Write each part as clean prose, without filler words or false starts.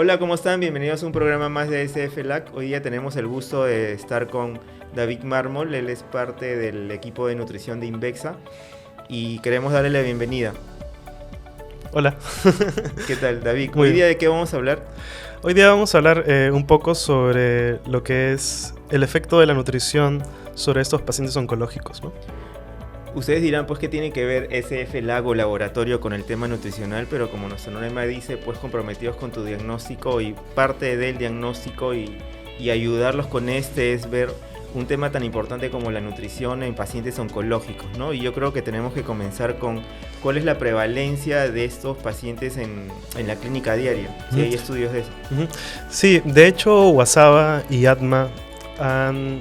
Hola, ¿cómo están? Bienvenidos a un programa más de SFLAC. Hoy día tenemos el gusto de estar con David Mármol. Él es parte del equipo de nutrición de Invexa y queremos darle la bienvenida. Hola. ¿Qué tal, David? Muy Hoy día, bien. ¿de qué vamos a hablar? Hoy día vamos a hablar un poco sobre lo que es el efecto de la nutrición sobre estos pacientes oncológicos, ¿no? Ustedes dirán, pues, ¿qué tiene que ver SFLAC o laboratorio con el tema nutricional? Pero como nuestro nombre dice, pues, comprometidos con tu diagnóstico y parte del diagnóstico y ayudarlos con este es ver un tema tan importante como la nutrición en pacientes oncológicos, ¿no? Y yo creo que tenemos que comenzar con cuál es la prevalencia de estos pacientes en la clínica diaria, si hay estudios de eso. Sí, de hecho, Wasaba y ADMA han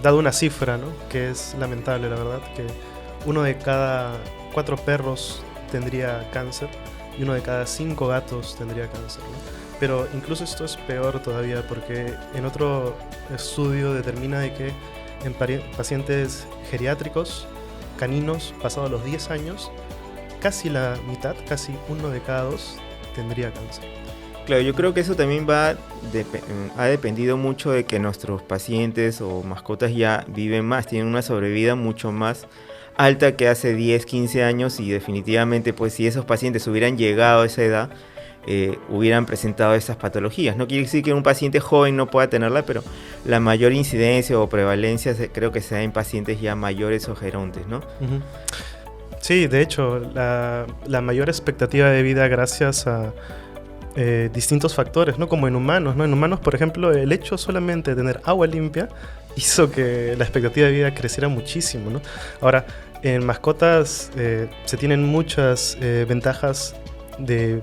dado una cifra, ¿no? Que es lamentable, la verdad, que 1 de cada 4 perros tendría cáncer y 1 de cada 5 gatos tendría cáncer, ¿no? Pero incluso esto es peor todavía porque en otro estudio determina de que en pacientes geriátricos, caninos, pasados los 10 años, casi la mitad, casi 1 de cada 2 tendría cáncer. Claro, yo creo que eso también ha dependido mucho de que nuestros pacientes o mascotas ya viven más, tienen una sobrevida mucho más alta que hace 10, 15 años y definitivamente pues si esos pacientes hubieran llegado a esa edad, hubieran presentado esas patologías. No quiere decir que un paciente joven no pueda tenerla, pero la mayor incidencia o prevalencia creo que se da en pacientes ya mayores o gerontes, ¿no? Uh-huh. Sí, de hecho, la mayor expectativa de vida gracias a distintos factores, ¿no? Como en humanos, ¿no? En humanos, por ejemplo, el hecho solamente de tener agua limpia hizo que la expectativa de vida creciera muchísimo, ¿no? Ahora, en mascotas se tienen muchas ventajas de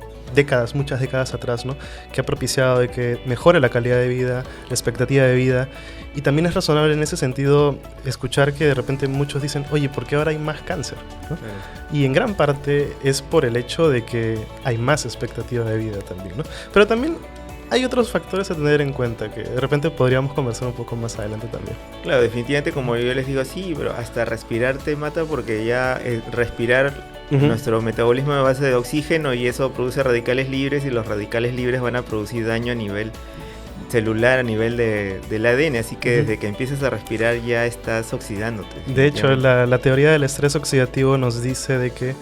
muchas décadas atrás, ¿no? Que ha propiciado de que mejore la calidad de vida, la expectativa de vida. Y también es razonable en ese sentido escuchar que de repente muchos dicen, oye, ¿por qué ahora hay más cáncer? ¿No? Y en gran parte es por el hecho de que hay más expectativa de vida también, ¿no? Pero también hay otros factores a tener en cuenta que de repente podríamos conversar un poco más adelante también. Claro, definitivamente como yo les digo, sí, pero hasta respirar te mata porque ya respirar nuestro metabolismo de base de oxígeno y eso produce radicales libres y los radicales libres van a producir daño a nivel celular, a nivel del ADN, así que desde que empiezas a respirar ya estás oxidándote. De hecho, la teoría del estrés oxidativo nos dice de que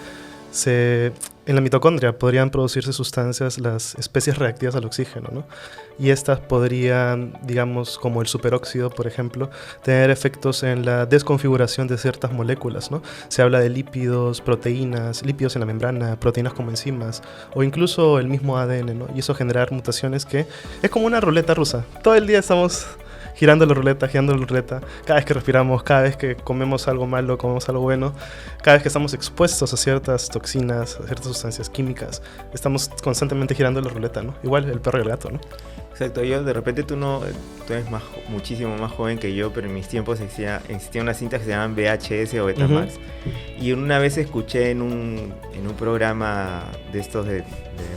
en la mitocondria podrían producirse sustancias, las especies reactivas al oxígeno, ¿no? Y estas podrían, digamos, como el superóxido, por ejemplo, tener efectos en la desconfiguración de ciertas moléculas, ¿no? Se habla de lípidos, proteínas, lípidos en la membrana, proteínas como enzimas, o incluso el mismo ADN, ¿no? Y eso generar mutaciones que es como una ruleta rusa. Todo el día estamos girando la ruleta, cada vez que respiramos, cada vez que comemos algo malo, comemos algo bueno, cada vez que estamos expuestos a ciertas toxinas, a ciertas sustancias químicas, estamos constantemente girando la ruleta, ¿no? Igual el perro y el gato, ¿no? Exacto, yo de repente tú eres muchísimo más joven que yo, pero en mis tiempos existían unas cintas que se llaman VHS o Betamax. Y una vez escuché en un programa de estos de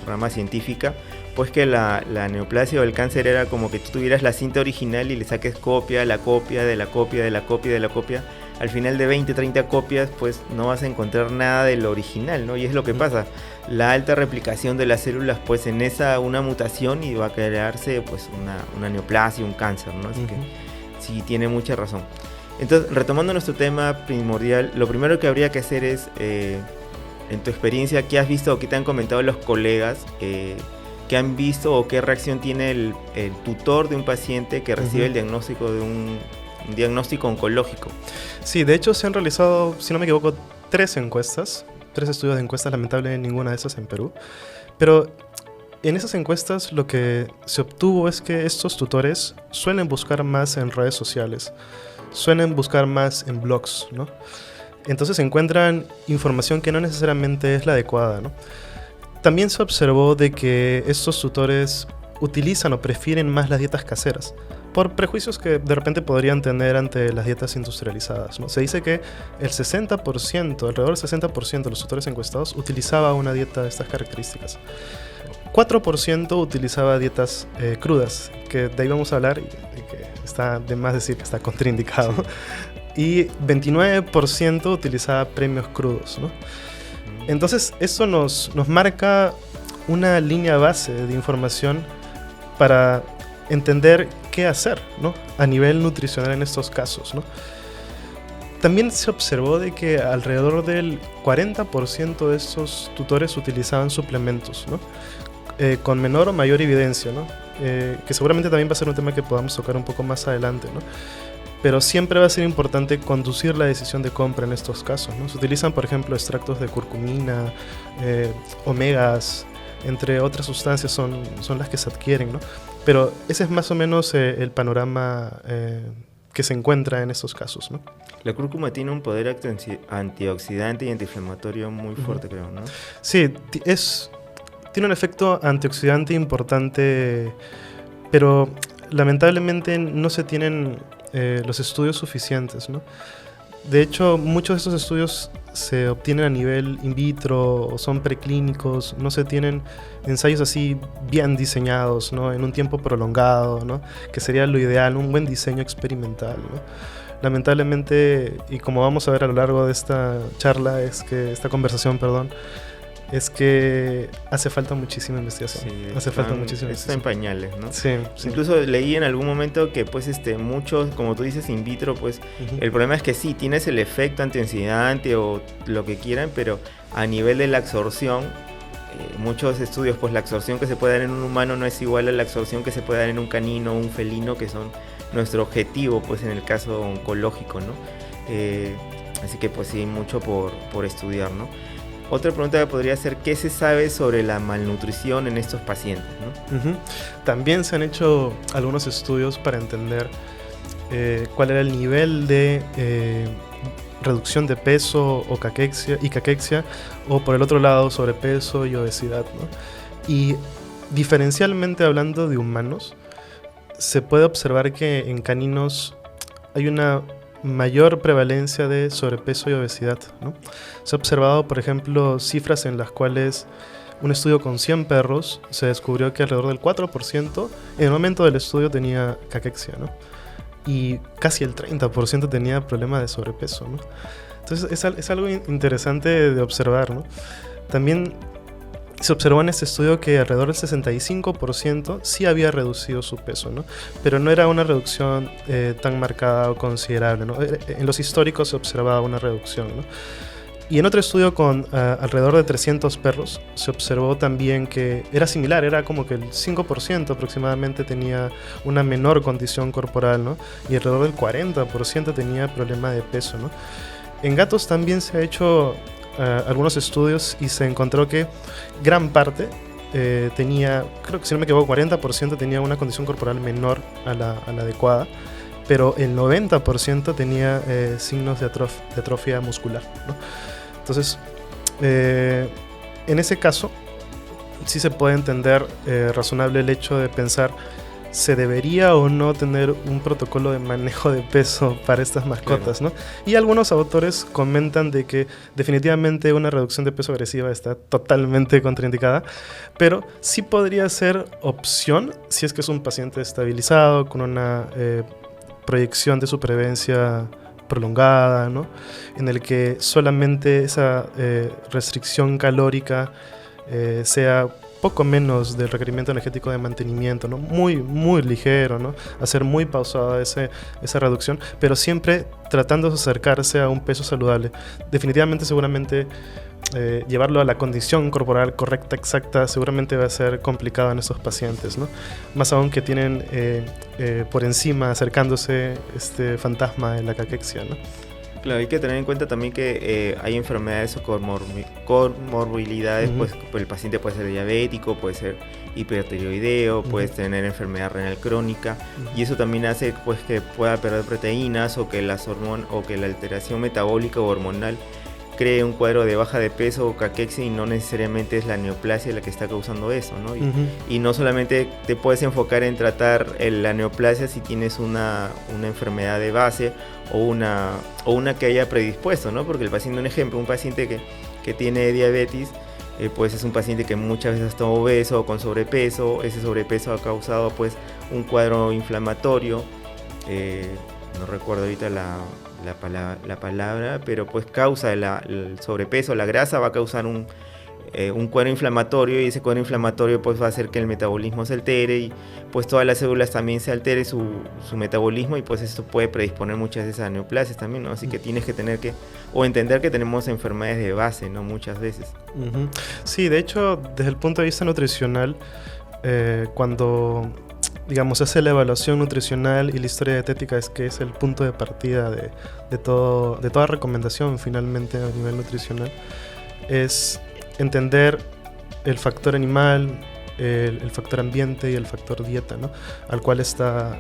rama científica, pues que la neoplasia o el cáncer era como que tú tuvieras la cinta original y le saques copia, la copia, de la copia, de la copia, de la copia. Al final de 20, 30 copias, pues no vas a encontrar nada de lo original, ¿no? Y es lo que pasa. La alta replicación de las células, pues en una mutación y va a crearse pues una neoplasia, un cáncer, ¿no? Así que sí, tiene mucha razón. Entonces, retomando nuestro tema primordial, lo primero que habría que hacer es, en tu experiencia, ¿qué has visto o qué te han comentado los colegas? ¿Qué han visto o qué reacción tiene el tutor de un paciente que recibe el diagnóstico de un diagnóstico oncológico? Sí, de hecho se han realizado, si no me equivoco, 3 estudios de encuestas, lamentablemente ninguna de esas en Perú, pero en esas encuestas lo que se obtuvo es que estos tutores suelen buscar más en redes sociales, suelen buscar más en blogs, ¿no? Entonces encuentran información que no necesariamente es la adecuada, ¿no? También se observó de que estos tutores utilizan o prefieren más las dietas caseras por prejuicios que de repente podrían tener ante las dietas industrializadas, ¿no? Se dice que el 60%, alrededor del 60% de los tutores encuestados utilizaba una dieta de estas características. 4% utilizaba dietas crudas, que de ahí vamos a hablar y que está de más decir que está contraindicado. Sí. Y 29% utilizaba premios crudos, ¿no? Entonces eso nos marca una línea base de información para entender qué hacer, ¿no? A nivel nutricional en estos casos, ¿no? También se observó de que alrededor del 40% de estos tutores utilizaban suplementos, ¿no? Con menor o mayor evidencia, ¿no? Que seguramente también va a ser un tema que podamos tocar un poco más adelante, ¿no? Pero siempre va a ser importante conducir la decisión de compra en estos casos, ¿no? Se utilizan, por ejemplo, extractos de curcumina, omegas, entre otras sustancias son las que se adquieren, ¿no? Pero ese es más o menos el panorama que se encuentra en estos casos, ¿no? La cúrcuma tiene un poder antioxidante y antiinflamatorio muy fuerte, creo, ¿no? Sí, tiene un efecto antioxidante importante, pero lamentablemente no se tienen los estudios suficientes, ¿no? De hecho, muchos de estos estudios se obtienen a nivel in vitro o son preclínicos, no se tienen ensayos así bien diseñados, ¿no? En un tiempo prolongado, ¿no? Que sería lo ideal, un buen diseño experimental, ¿no? Lamentablemente, y como vamos a ver a lo largo de esta charla, esta conversación, perdón, es que hace falta muchísima investigación. Sí, hace falta muchísima investigación. Está en pañales, ¿no? Sí, sí. Incluso leí en algún momento que pues muchos, como tú dices, in vitro, pues el problema es que sí, tienes el efecto antioxidante o lo que quieran, pero a nivel de la absorción, muchos estudios, pues la absorción que se puede dar en un humano no es igual a la absorción que se puede dar en un canino o un felino, que son nuestro objetivo, pues en el caso oncológico, ¿no? Así que pues sí, hay mucho por estudiar, ¿no? Otra pregunta que podría ser, ¿qué se sabe sobre la malnutrición en estos pacientes, ¿no? También se han hecho algunos estudios para entender cuál era el nivel de reducción de peso o caquexia, o por el otro lado sobrepeso y obesidad, ¿no? Y diferencialmente hablando de humanos, se puede observar que en caninos hay una mayor prevalencia de sobrepeso y obesidad, ¿no? Se ha observado, por ejemplo, cifras en las cuales un estudio con 100 perros se descubrió que alrededor del 4% en el momento del estudio tenía caquexia, ¿no? Y casi el 30% tenía problema de sobrepeso, ¿no? Entonces es algo interesante de observar, ¿no? También se observó en este estudio que alrededor del 65% sí había reducido su peso, ¿no? Pero no era una reducción tan marcada o considerable, ¿no? En los históricos se observaba una reducción, ¿no? Y en otro estudio con alrededor de 300 perros se observó también que era similar, era como que el 5% aproximadamente tenía una menor condición corporal, ¿no? Y alrededor del 40% tenía problema de peso, ¿no? En gatos también se ha hecho algunos estudios y se encontró que gran parte tenía, creo que si no me equivoco, 40% tenía una condición corporal menor a la adecuada, pero el 90% tenía signos de atrofia muscular, ¿no? Entonces, en ese caso, sí se puede entender razonable el hecho de pensar, ¿se debería o no tener un protocolo de manejo de peso para estas mascotas, ¿no? Y algunos autores comentan de que definitivamente una reducción de peso agresiva está totalmente contraindicada, pero sí podría ser opción si es que es un paciente estabilizado, con una proyección de supervivencia prolongada, ¿no? En el que solamente esa restricción calórica sea poco menos del requerimiento energético de mantenimiento, ¿no? Muy, muy ligero, ¿no? Hacer muy pausada esa reducción, pero siempre tratando de acercarse a un peso saludable. Definitivamente, seguramente, llevarlo a la condición corporal correcta, exacta, seguramente va a ser complicado en estos pacientes, ¿no? Más aún que tienen por encima, acercándose este fantasma de la caquexia, ¿no? Claro, hay que tener en cuenta también que hay enfermedades o comorbilidades, pues el paciente puede ser diabético, puede ser hipertiroideo, puede tener enfermedad renal crónica, y eso también hace pues que pueda perder proteínas o que las o que la alteración metabólica o hormonal cree un cuadro de baja de peso o caquexia, y no necesariamente es la neoplasia la que está causando eso, ¿no? Y no solamente te puedes enfocar en tratar la neoplasia si tienes una enfermedad de base o una que haya predispuesto, ¿no? Porque el paciente, un ejemplo, un paciente que tiene diabetes, pues es un paciente que muchas veces está obeso o con sobrepeso. Ese sobrepeso ha causado pues un cuadro inflamatorio, no recuerdo ahorita la palabra, pero pues causa el sobrepeso, la grasa va a causar un cuadro inflamatorio, y ese cuadro inflamatorio pues va a hacer que el metabolismo se altere y pues todas las células también se altere su metabolismo, y pues esto puede predisponer muchas de esas neoplasias también, ¿no? Así que tienes que tener que, o entender que tenemos enfermedades de base, ¿no? Muchas veces. Sí, de hecho, desde el punto de vista nutricional, cuando, digamos, hace la evaluación nutricional y la historia dietética es que es el punto de partida de toda recomendación finalmente a nivel nutricional, es entender el factor animal, el factor ambiente y el factor dieta, ¿no? Al cual está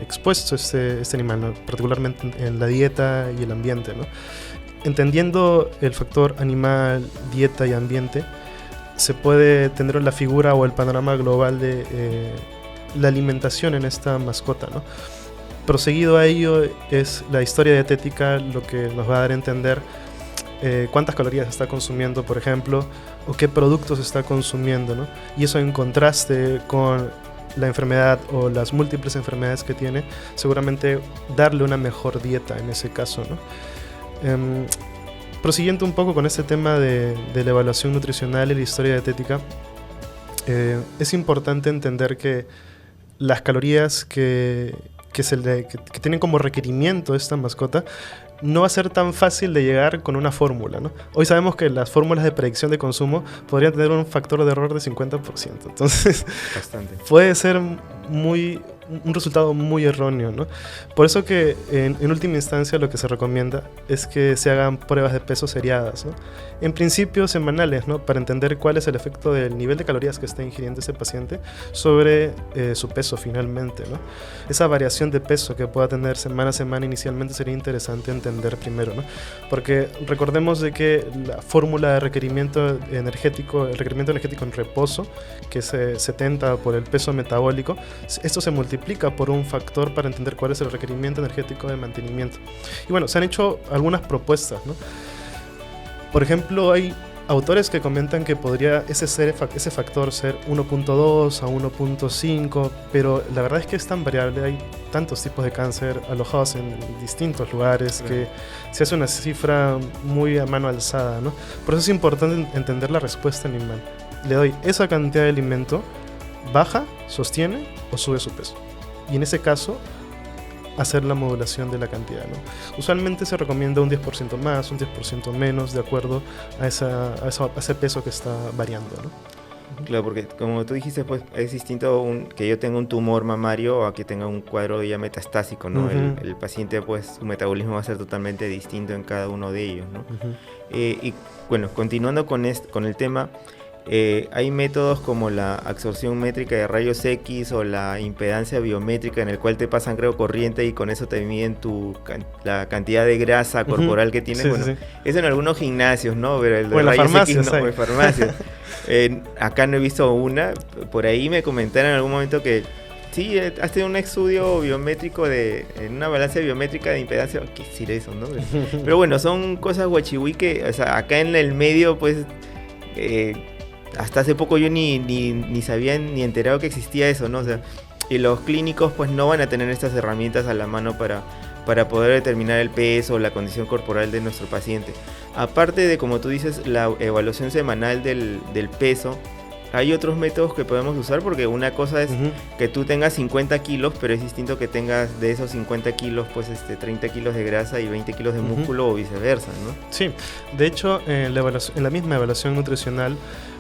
expuesto este animal, ¿no? Particularmente en la dieta y el ambiente, ¿no? Entendiendo el factor animal, dieta y ambiente, se puede tener la figura o el panorama global de la alimentación en esta mascota, ¿no? Proseguido a ello es la historia dietética lo que nos va a dar a entender cuántas calorías está consumiendo, por ejemplo, o qué productos está consumiendo, ¿no? Y eso en contraste con la enfermedad o las múltiples enfermedades que tiene, seguramente darle una mejor dieta en ese caso, ¿no? Prosiguiendo un poco con este tema de la evaluación nutricional y la historia dietética, es importante entender que las calorías que tienen como requerimiento esta mascota no va a ser tan fácil de llegar con una fórmula, ¿no? Hoy sabemos que las fórmulas de predicción de consumo podrían tener un factor de error de 50%, entonces Bastante. puede ser un resultado muy erróneo, ¿no? Por eso que en última instancia lo que se recomienda es que se hagan pruebas de peso seriadas, ¿no? En principio semanales, ¿no? Para entender cuál es el efecto del nivel de calorías que está ingiriendo ese paciente sobre su peso finalmente, ¿no? Esa variación de peso que pueda tener semana a semana inicialmente sería interesante entender primero, ¿no? Porque recordemos de que la fórmula de requerimiento energético, el requerimiento energético en reposo, que es 70 por el peso metabólico, esto se multiplica por un factor para entender cuál es el requerimiento energético de mantenimiento. Y bueno, se han hecho algunas propuestas, ¿no? Por ejemplo, hay autores que comentan que podría ese factor ser 1.2 a 1.5, pero la verdad es que es tan variable, hay tantos tipos de cáncer alojados en distintos lugares, que se hace una cifra muy a mano alzada, ¿no? Por eso es importante entender la respuesta animal. Le doy esa cantidad de alimento, baja, sostiene o sube su peso. Y en ese caso, hacer la modulación de la cantidad, ¿no? Usualmente se recomienda un 10% más, un 10% menos, de acuerdo a ese peso que está variando, ¿no? Claro, porque como tú dijiste, pues es distinto que yo tenga un tumor mamario a que tenga un cuadro ya metastásico, ¿no? El paciente, pues su metabolismo va a ser totalmente distinto en cada uno de ellos, ¿no? Y bueno, continuando con el tema, hay métodos como la absorción métrica de rayos X o la impedancia biométrica, en el cual te pasan, creo, corriente y con eso te miden la cantidad de grasa corporal que tienes. Sí, bueno, sí. Eso en algunos gimnasios, ¿no? Pero el de Bueno, rayos farmacias, X no, en farmacias. Acá no he visto una. Por ahí me comentaron en algún momento que sí, hazte un estudio biométrico en una balanza biométrica de impedancia. ¿Qué decir eso, no? Pero bueno, son cosas guachihuí que, o sea, acá en el medio, pues... hasta hace poco yo ni sabía ni enterado que existía eso, ¿no? O sea, y los clínicos pues no van a tener estas herramientas a la mano para poder determinar el peso o la condición corporal de nuestro paciente. Aparte de, como tú dices, la evaluación semanal del peso, hay otros métodos que podemos usar, porque una cosa es que tú tengas 50 kilos, pero es distinto que tengas de esos 50 kilos, pues 30 kilos de grasa y 20 kilos de músculo o viceversa, ¿no? Sí, de hecho, en la misma evaluación nutricional,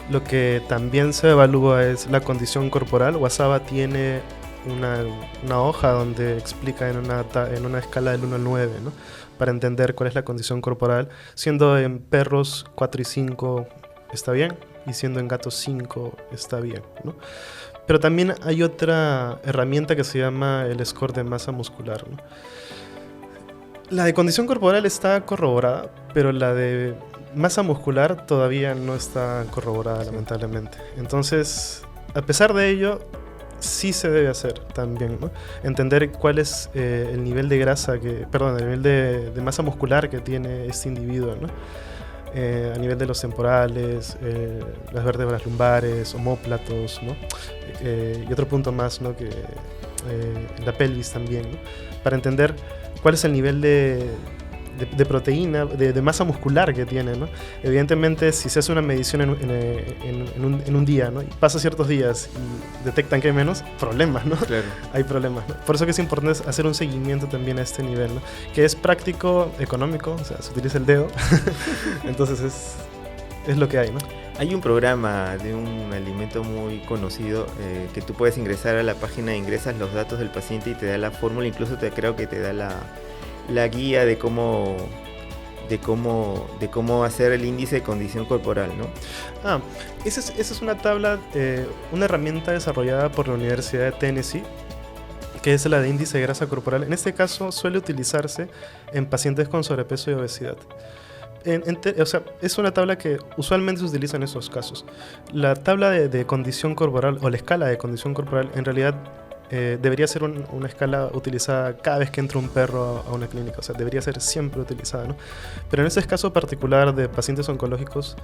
lo que también se evalúa es la condición corporal. Wasaba tiene una hoja donde explica en una escala del 1 al 9, ¿no? Para entender cuál es la condición corporal, siendo en perros 4 y 5 está bien, y siendo en gatos 5 está bien, ¿no? Pero también hay otra herramienta que se llama el score de masa muscular, ¿no? La de condición corporal está corroborada, pero la de masa muscular todavía no está corroborada, lamentablemente. Entonces, a pesar de ello, sí se debe hacer también, ¿no? Entender cuál es el nivel de grasa el nivel de masa muscular que tiene este individuo, ¿no? A nivel de los temporales, las vértebras lumbares, omóplatos, ¿no? Y otro punto más, ¿no? Que la pelvis también, ¿no? Para entender cuál es el nivel de de proteína, de masa muscular que tiene, ¿no? Evidentemente, si se hace una medición en un día, ¿no? Y pasa ciertos días y detectan que hay menos, problemas, ¿no? Claro. Hay problemas, ¿no? Por eso que es importante hacer un seguimiento también a este nivel, ¿no? Que es práctico, económico, o sea, se utiliza el dedo. Entonces es lo que hay, ¿no? Hay un programa de un alimento muy conocido que tú puedes ingresar a la página, ingresas los datos del paciente y te da la fórmula, incluso creo que te da la guía de cómo hacer el índice de condición corporal, ¿no? Esa es una tabla, una herramienta desarrollada por la Universidad de Tennessee, que es la de índice de grasa corporal. En este caso suele utilizarse en pacientes con sobrepeso y obesidad. O sea, es una tabla que usualmente se utiliza en esos casos. La tabla de condición corporal o la escala de condición corporal en realidad debería ser una escala utilizada cada vez que entra un perro a una clínica, o sea, debería ser siempre utilizada, ¿no? Pero en este caso particular de pacientes oncológicos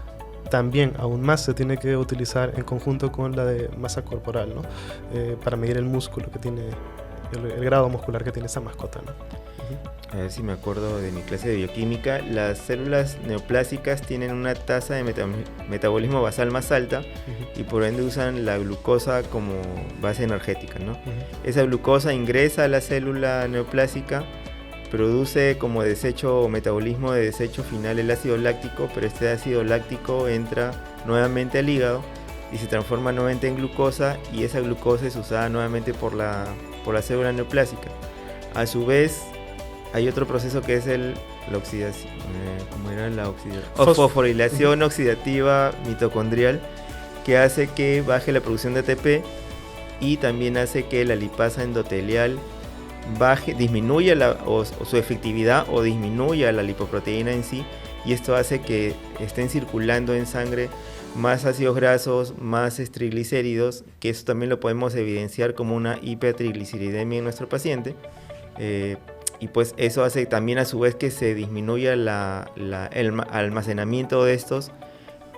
también aún más se tiene que utilizar en conjunto con la de masa corporal, ¿no? Para medir el músculo que tiene, el grado muscular que tiene esa mascota, ¿no? A ver si me acuerdo de mi clase de bioquímica. Las células neoplásicas tienen una tasa de metabolismo basal más alta y por ende usan la glucosa como base energética, ¿no? Esa glucosa ingresa a la célula neoplásica, produce como desecho o metabolismo de desecho final el ácido láctico, pero este ácido láctico entra nuevamente al hígado y se transforma nuevamente en glucosa, y esa glucosa es usada nuevamente por la célula neoplásica. A su vez, hay otro proceso que es la oxidación, ¿cómo era? Fosforilación oxidativa mitocondrial, que hace que baje la producción de ATP y también hace que la lipasa endotelial disminuya su efectividad o disminuya la lipoproteína en sí, y esto hace que estén circulando en sangre más ácidos grasos, más triglicéridos, que eso también lo podemos evidenciar como una hipertrigliceridemia en nuestro paciente. Y pues eso hace también a su vez que se disminuya el almacenamiento de estos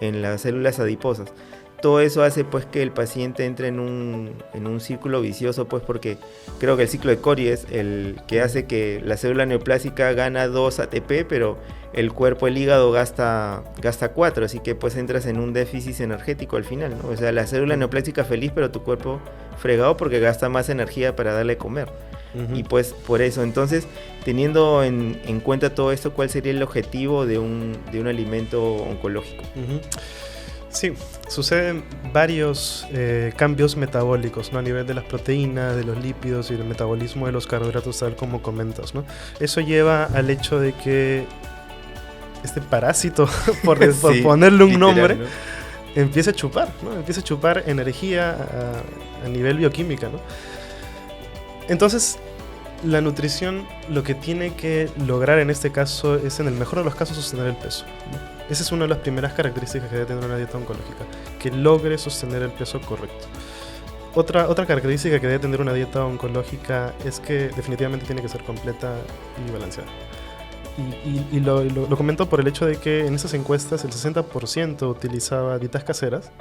en las células adiposas. Todo eso hace pues que el paciente entre en un círculo vicioso, pues porque creo que el ciclo de Cori es el que hace que la célula neoplásica gana 2 ATP, pero el cuerpo, el hígado gasta 4, así que pues entras en un déficit energético al final, ¿no? O sea, la célula neoplásica feliz, pero tu cuerpo fregado porque gasta más energía para darle a comer. Y pues por eso, entonces, teniendo en cuenta todo esto, ¿cuál sería el objetivo de un alimento oncológico? Sí, suceden varios cambios metabólicos, ¿no? A nivel de las proteínas, de los lípidos y el metabolismo de los carbohidratos, tal como comentas, ¿no? Eso lleva al hecho de que este parásito, por Sí, ponerle un literal, nombre, ¿no? empieza a chupar, ¿no? Empieza a chupar energía a nivel bioquímica, ¿no? Entonces, la nutrición lo que tiene que lograr en este caso es, en el mejor de los casos, sostener el peso, ¿no? Esa es una de las primeras características que debe tener una dieta oncológica, que logre sostener el peso correcto. Otra característica que debe tener una dieta oncológica es que definitivamente tiene que ser completa y balanceada. Y lo comento por el hecho de que en esas encuestas el 60% utilizaba dietas caseras,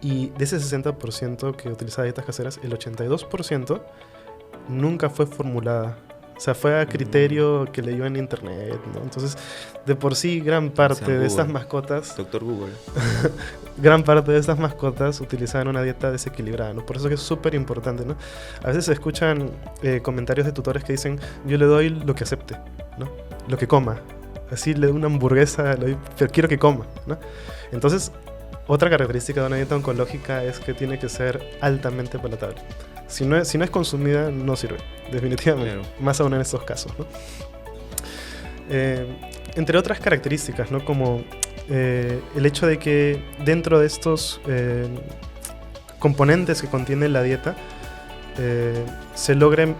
y de ese 60% que utilizaba dietas caseras, el 82% nunca fue formulada. O sea, fue a criterio que leyó en internet, ¿no? Entonces, de por sí, gran parte de estas mascotas... Doctor Google. Gran parte de estas mascotas utilizaban una dieta desequilibrada, ¿no? Por eso que es súper importante, ¿no? A veces se escuchan comentarios de tutores que dicen: yo le doy lo que acepte, ¿no? Lo que coma. Así le doy una hamburguesa, pero quiero que coma, ¿no? Entonces, otra característica de una dieta oncológica es que tiene que ser altamente palatable. Si no es consumida, no sirve, definitivamente. Claro. Más aún en estos casos, ¿no? Entre otras características, ¿no? Como el hecho de que dentro de estos componentes que contiene la dieta se logre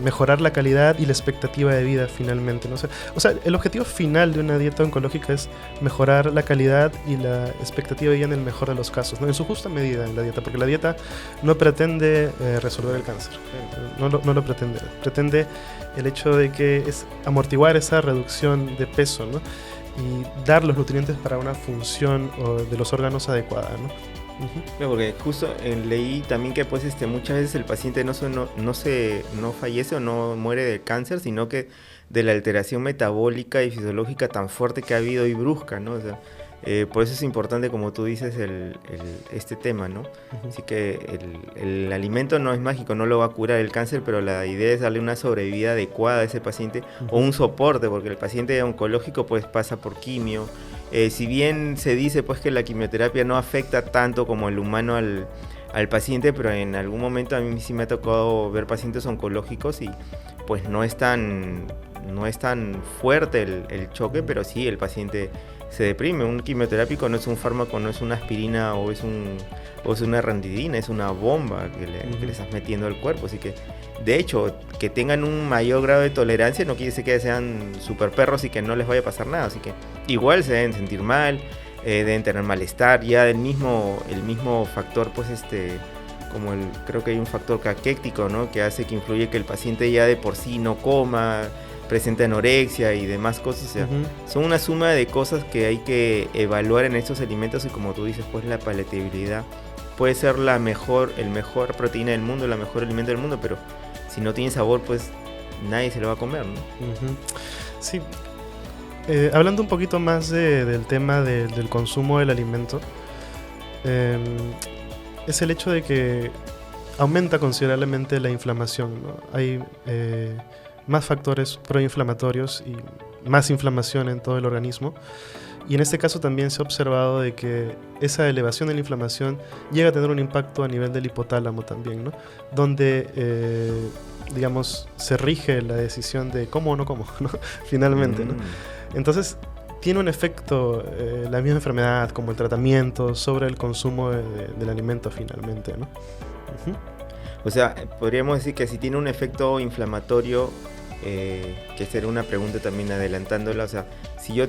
mejorar la calidad y la expectativa de vida finalmente, ¿no? O sea, el objetivo final de una dieta oncológica es mejorar la calidad y la expectativa de vida en el mejor de los casos, ¿no? En su justa medida en la dieta, porque la dieta no pretende resolver el cáncer, no lo pretende. Pretende el hecho de que es amortiguar esa reducción de peso, ¿no? Y dar los nutrientes para una función de los órganos adecuada, ¿no? Claro, porque justo leí también que pues muchas veces el paciente no fallece o no muere de cáncer, sino que de la alteración metabólica y fisiológica tan fuerte que ha habido y brusca, ¿no? O sea, por eso es importante, como tú dices, este tema, ¿no? Así que el alimento no es mágico, no lo va a curar el cáncer, pero la idea es darle una sobrevida adecuada a ese paciente o un soporte, porque el paciente oncológico pues pasa por quimio. Si bien se dice pues que la quimioterapia no afecta tanto como el humano al paciente, pero en algún momento a mí sí me ha tocado ver pacientes oncológicos y pues no es tan fuerte el choque, pero sí el paciente se deprime. Un quimioterápico no es un fármaco, no es una aspirina o es una ranitidina, es una bomba que le estás metiendo al cuerpo. Así que, de hecho, que tengan un mayor grado de tolerancia no quiere decir que sean super perros y que no les vaya a pasar nada. Así que igual se deben sentir mal, deben tener malestar. Ya el mismo factor, pues como creo que hay un factor caquético, ¿no? Que hace que influye que el paciente ya de por sí no coma, presenta anorexia y demás cosas. O sea, son una suma de cosas que hay que evaluar en estos alimentos y, como tú dices, pues la palatabilidad puede ser el mejor proteína del mundo, el mejor alimento del mundo, pero si no tiene sabor, pues nadie se lo va a comer, ¿no? Sí. Hablando un poquito más del tema del consumo del alimento, es el hecho de que aumenta considerablemente la inflamación, ¿no? Hay más factores proinflamatorios y más inflamación en todo el organismo. Y en este caso también se ha observado de que esa elevación de la inflamación llega a tener un impacto a nivel del hipotálamo también, ¿no? Donde, digamos, se rige la decisión de cómo o no como, ¿no? Finalmente, ¿no? Entonces, tiene un efecto la misma enfermedad como el tratamiento sobre el consumo del alimento finalmente, ¿no? O sea, podríamos decir que si tiene un efecto inflamatorio, que será una pregunta también adelantándola, o sea, si yo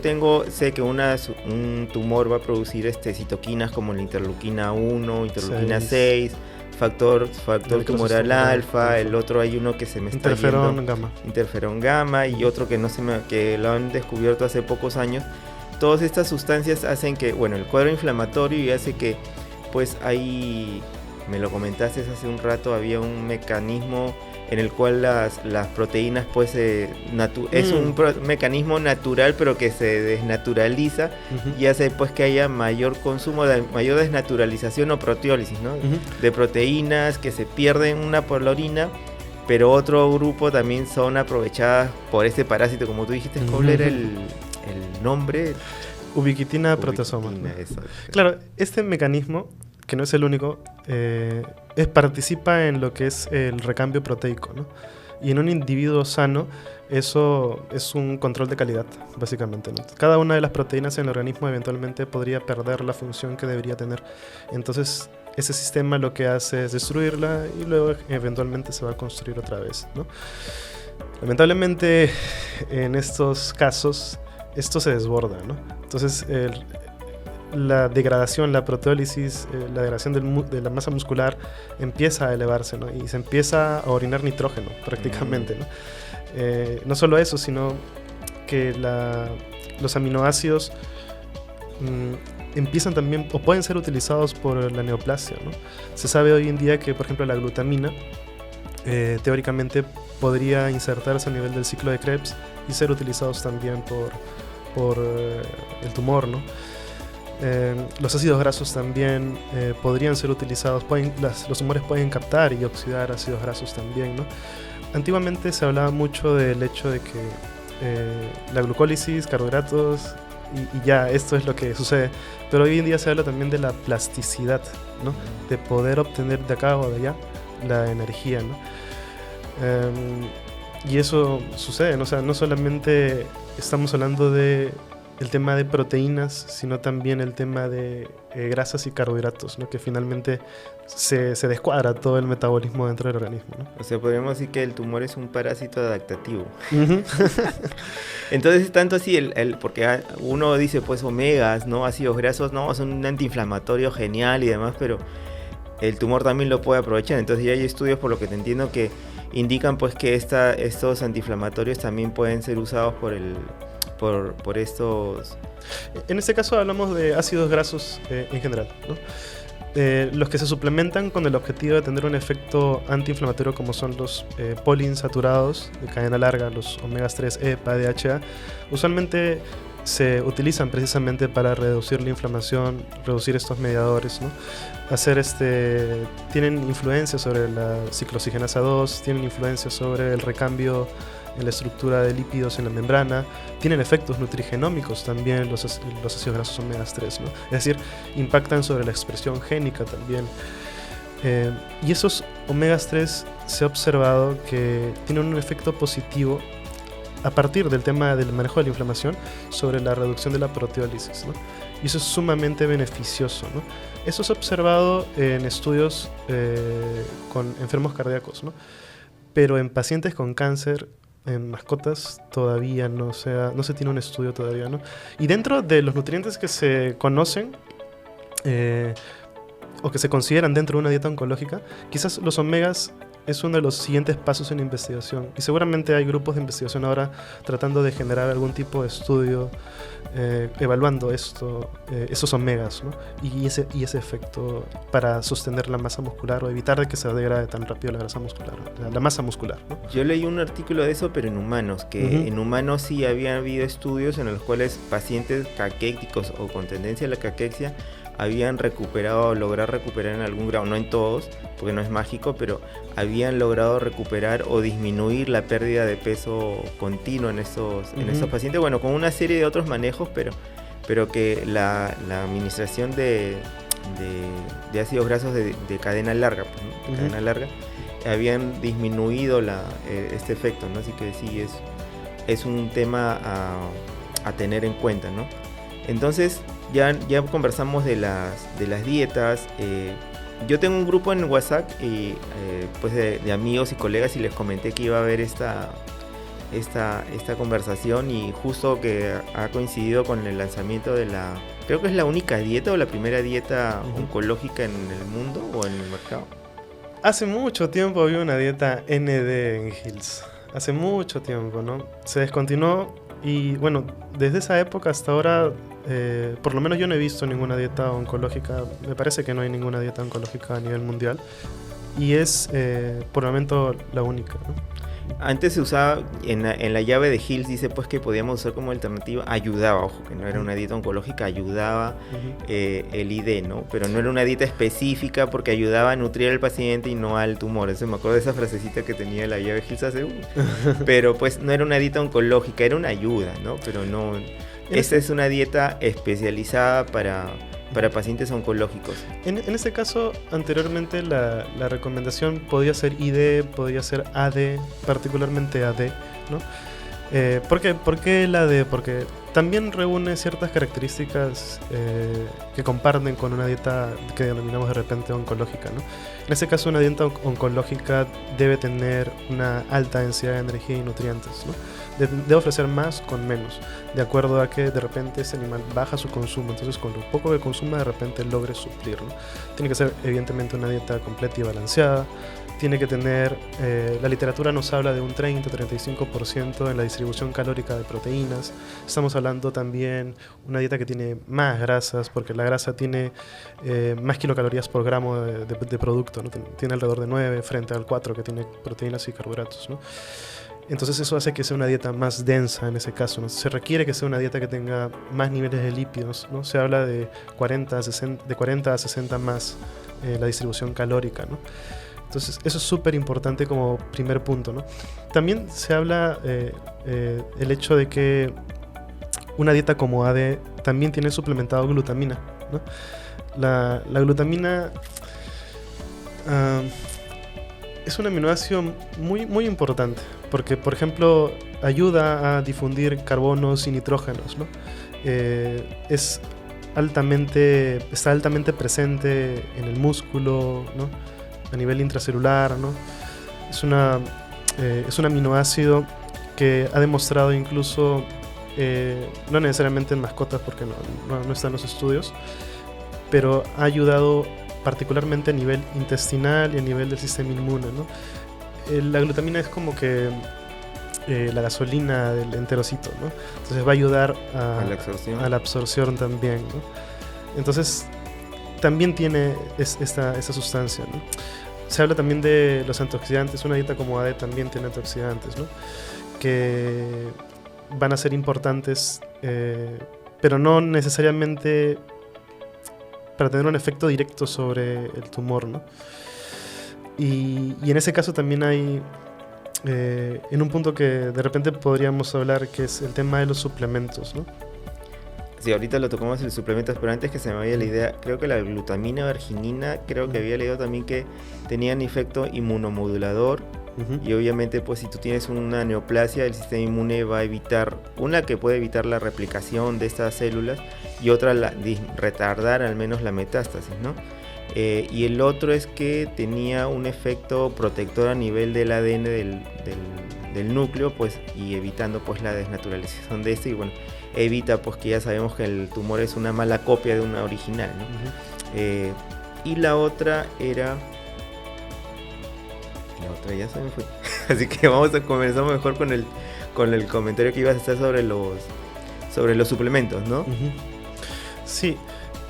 sé que un tumor va a producir citoquinas como la interleuquina 1, interleuquina 6, factor tumoral alfa, el otro hay uno que se me está interferón gamma, y otro que lo han descubierto hace pocos años. Todas estas sustancias hacen que, bueno, el cuadro inflamatorio, y hace que, pues me lo comentaste hace un rato, había un mecanismo en el cual las proteínas, pues, es un mecanismo natural, pero que se desnaturaliza y hace, pues, que haya mayor consumo, mayor desnaturalización o proteólisis, ¿no? De proteínas que se pierden una por la orina, pero otro grupo también son aprovechadas por este parásito, como tú dijiste. ¿Cuál era el nombre? Ubiquitina proteasoma. Claro, este mecanismo, que no es el único, participa en lo que es el recambio proteico, ¿no? Y en un individuo sano, eso es un control de calidad, básicamente, ¿no? Cada una de las proteínas en el organismo eventualmente podría perder la función que debería tener. Entonces, ese sistema lo que hace es destruirla y luego eventualmente se va a construir otra vez, ¿no? Lamentablemente, en estos casos, esto se desborda, ¿no? Entonces, la degradación, la proteólisis, la degradación de la masa muscular empieza a elevarse, ¿no? Y se empieza a orinar nitrógeno prácticamente, ¿no? No solo eso, sino que los aminoácidos empiezan también, o pueden ser utilizados por la neoplasia, ¿no? Se sabe hoy en día que, por ejemplo, la glutamina teóricamente podría insertarse a nivel del ciclo de Krebs y ser utilizados también por el tumor, ¿no? Los ácidos grasos también podrían ser utilizados, los tumores pueden captar y oxidar ácidos grasos también, ¿no? Antiguamente se hablaba mucho del hecho de que la glucólisis, carbohidratos y ya, esto es lo que sucede, pero hoy en día se habla también de la plasticidad, ¿no? De poder obtener de acá o de allá la energía, ¿no? Y eso sucede, ¿no? O sea, no solamente estamos hablando de el tema de proteínas, sino también el tema de grasas y carbohidratos, ¿no? Que finalmente se descuadra todo el metabolismo dentro del organismo, ¿no? O sea, podríamos decir que el tumor es un parásito adaptativo. Entonces, tanto así, porque uno dice, pues, omegas, ¿no? Ácidos grasos, no, son un antiinflamatorio genial y demás, pero el tumor también lo puede aprovechar. Entonces ya hay estudios, por lo que te entiendo, que indican, pues, que estos antiinflamatorios también pueden ser usados por estos... En este caso hablamos de ácidos grasos en general, ¿no? los que se suplementan con el objetivo de tener un efecto antiinflamatorio, como son los poliinsaturados de cadena larga, los omegas 3, EPA, DHA, usualmente se utilizan precisamente para reducir la inflamación, reducir estos mediadores, ¿no? Tienen influencia sobre la ciclooxigenasa 2, tienen influencia sobre el recambio en la estructura de lípidos en la membrana, tienen efectos nutrigenómicos también los ácidos grasos omegas 3, ¿no? Es decir, impactan sobre la expresión génica también. Y esos omegas 3 se ha observado que tienen un efecto positivo a partir del tema del manejo de la inflamación sobre la reducción de la proteólisis, ¿no? Y eso es sumamente beneficioso, ¿no? Eso se ha observado en estudios con enfermos cardíacos, ¿no? Pero en pacientes con cáncer, en mascotas, todavía no se tiene un estudio todavía, ¿no? Y dentro de los nutrientes que se conocen o que se consideran dentro de una dieta oncológica, quizás los omegas es uno de los siguientes pasos en investigación, y seguramente hay grupos de investigación ahora tratando de generar algún tipo de estudio evaluando esos omegas, ¿no? y ese efecto para sostener la masa muscular o evitar de que se degrade tan rápido la masa muscular, ¿no? Yo leí un artículo de eso, pero en humanos, que en humanos sí había habido estudios en los cuales pacientes caquéticos o con tendencia a la caquexia habían logrado recuperar en algún grado, no en todos, porque no es mágico, pero habían logrado recuperar o disminuir la pérdida de peso continuo en esos pacientes, bueno, con una serie de otros manejos, pero que la administración de ácidos grasos de cadena larga, pues, ¿no? Cadena larga, habían disminuido este efecto, ¿no? Así que sí, es un tema a tener en cuenta, ¿no? Entonces, ya conversamos de las dietas. Yo tengo un grupo en WhatsApp pues de amigos y colegas, y les comenté que iba a haber esta conversación, y justo que ha coincidido con el lanzamiento creo que es la única dieta o la primera dieta oncológica en el mundo o en el mercado. Hace mucho tiempo había una dieta ND en Hills. Hace mucho tiempo, ¿no? Se descontinuó y bueno, desde esa época hasta ahora, por lo menos yo no he visto ninguna dieta oncológica. Me parece que no hay ninguna dieta oncológica a nivel mundial. Y es, por el momento, la única, ¿no? Antes se usaba, en la llave de Hills dice pues que podíamos usar como alternativa, ayudaba, ojo, que no era una dieta oncológica, ayudaba el ID, ¿no? Pero no era una dieta específica porque ayudaba a nutrir al paciente y no al tumor. Eso me acuerdo de esa frasecita que tenía la llave Hills hace pero pues no era una dieta oncológica, era una ayuda, ¿no? Pero no, esta es una dieta especializada para pacientes oncológicos. En este caso, anteriormente la recomendación podía ser ID, podía ser AD, particularmente AD, ¿no? ¿Por qué el AD? Porque también reúne ciertas características que comparten con una dieta que denominamos de repente oncológica, ¿no? En este caso, una dieta oncológica debe tener una alta densidad de energía y nutrientes, ¿no? Debe ofrecer más con menos, de acuerdo a que de repente ese animal baja su consumo. Entonces, con lo poco que consuma, de repente logre suplirlo. Tiene que ser evidentemente una dieta completa y balanceada. Tiene que tener, la literatura nos habla de un 30-35% en la distribución calórica de proteínas. Estamos hablando también una dieta que tiene más grasas, porque la grasa tiene más kilocalorías por gramo de producto, ¿no? Tiene alrededor de 9 frente al 4 que tiene proteínas y carbohidratos, ¿no? Entonces eso hace que sea una dieta más densa en ese caso, ¿no? Se requiere que sea una dieta que tenga más niveles de lípidos, ¿no? Se habla de 40 a 60 más la distribución calórica, ¿no? Entonces eso es súper importante como primer punto, ¿no? También se habla el hecho de que una dieta como AD también tiene suplementado glutamina, ¿no? La glutamina es un aminoácido muy, muy importante porque, por ejemplo, ayuda a difundir carbonos y nitrógenos, ¿no? Está altamente presente en el músculo, ¿no? A nivel intracelular, ¿no? Es un aminoácido que ha demostrado incluso, no necesariamente en mascotas porque no está en los estudios, pero ha ayudado particularmente a nivel intestinal y a nivel del sistema inmune, ¿no? La glutamina es como que la gasolina del enterocito, ¿no? Entonces va a ayudar a la absorción también, ¿no? Entonces también tiene esta sustancia, ¿no? Se habla también de los antioxidantes. Una dieta como AD también tiene antioxidantes, ¿no? Que van a ser importantes, pero no necesariamente para tener un efecto directo sobre el tumor, ¿no? Y en ese caso también hay, en un punto que de repente podríamos hablar, que es el tema de los suplementos, ¿no? Sí, ahorita lo tocamos el suplemento, pero antes que se me vaya la idea, creo que la glutamina o arginina, creo que había leído también que tenían efecto inmunomodulador. Y obviamente, pues si tú tienes una neoplasia, el sistema inmune va a evitar, una que puede evitar la replicación de estas células y otra retardar al menos la metástasis, ¿no? Y el otro es que tenía un efecto protector a nivel del ADN del núcleo, pues, y evitando pues la desnaturalización de este, y bueno, evita pues que ya sabemos que el tumor es una mala copia de una original, ¿no? Y la otra era... La otra ya se me fue. Así que vamos a comenzar mejor con el comentario que ibas a hacer sobre los suplementos, ¿no? Sí,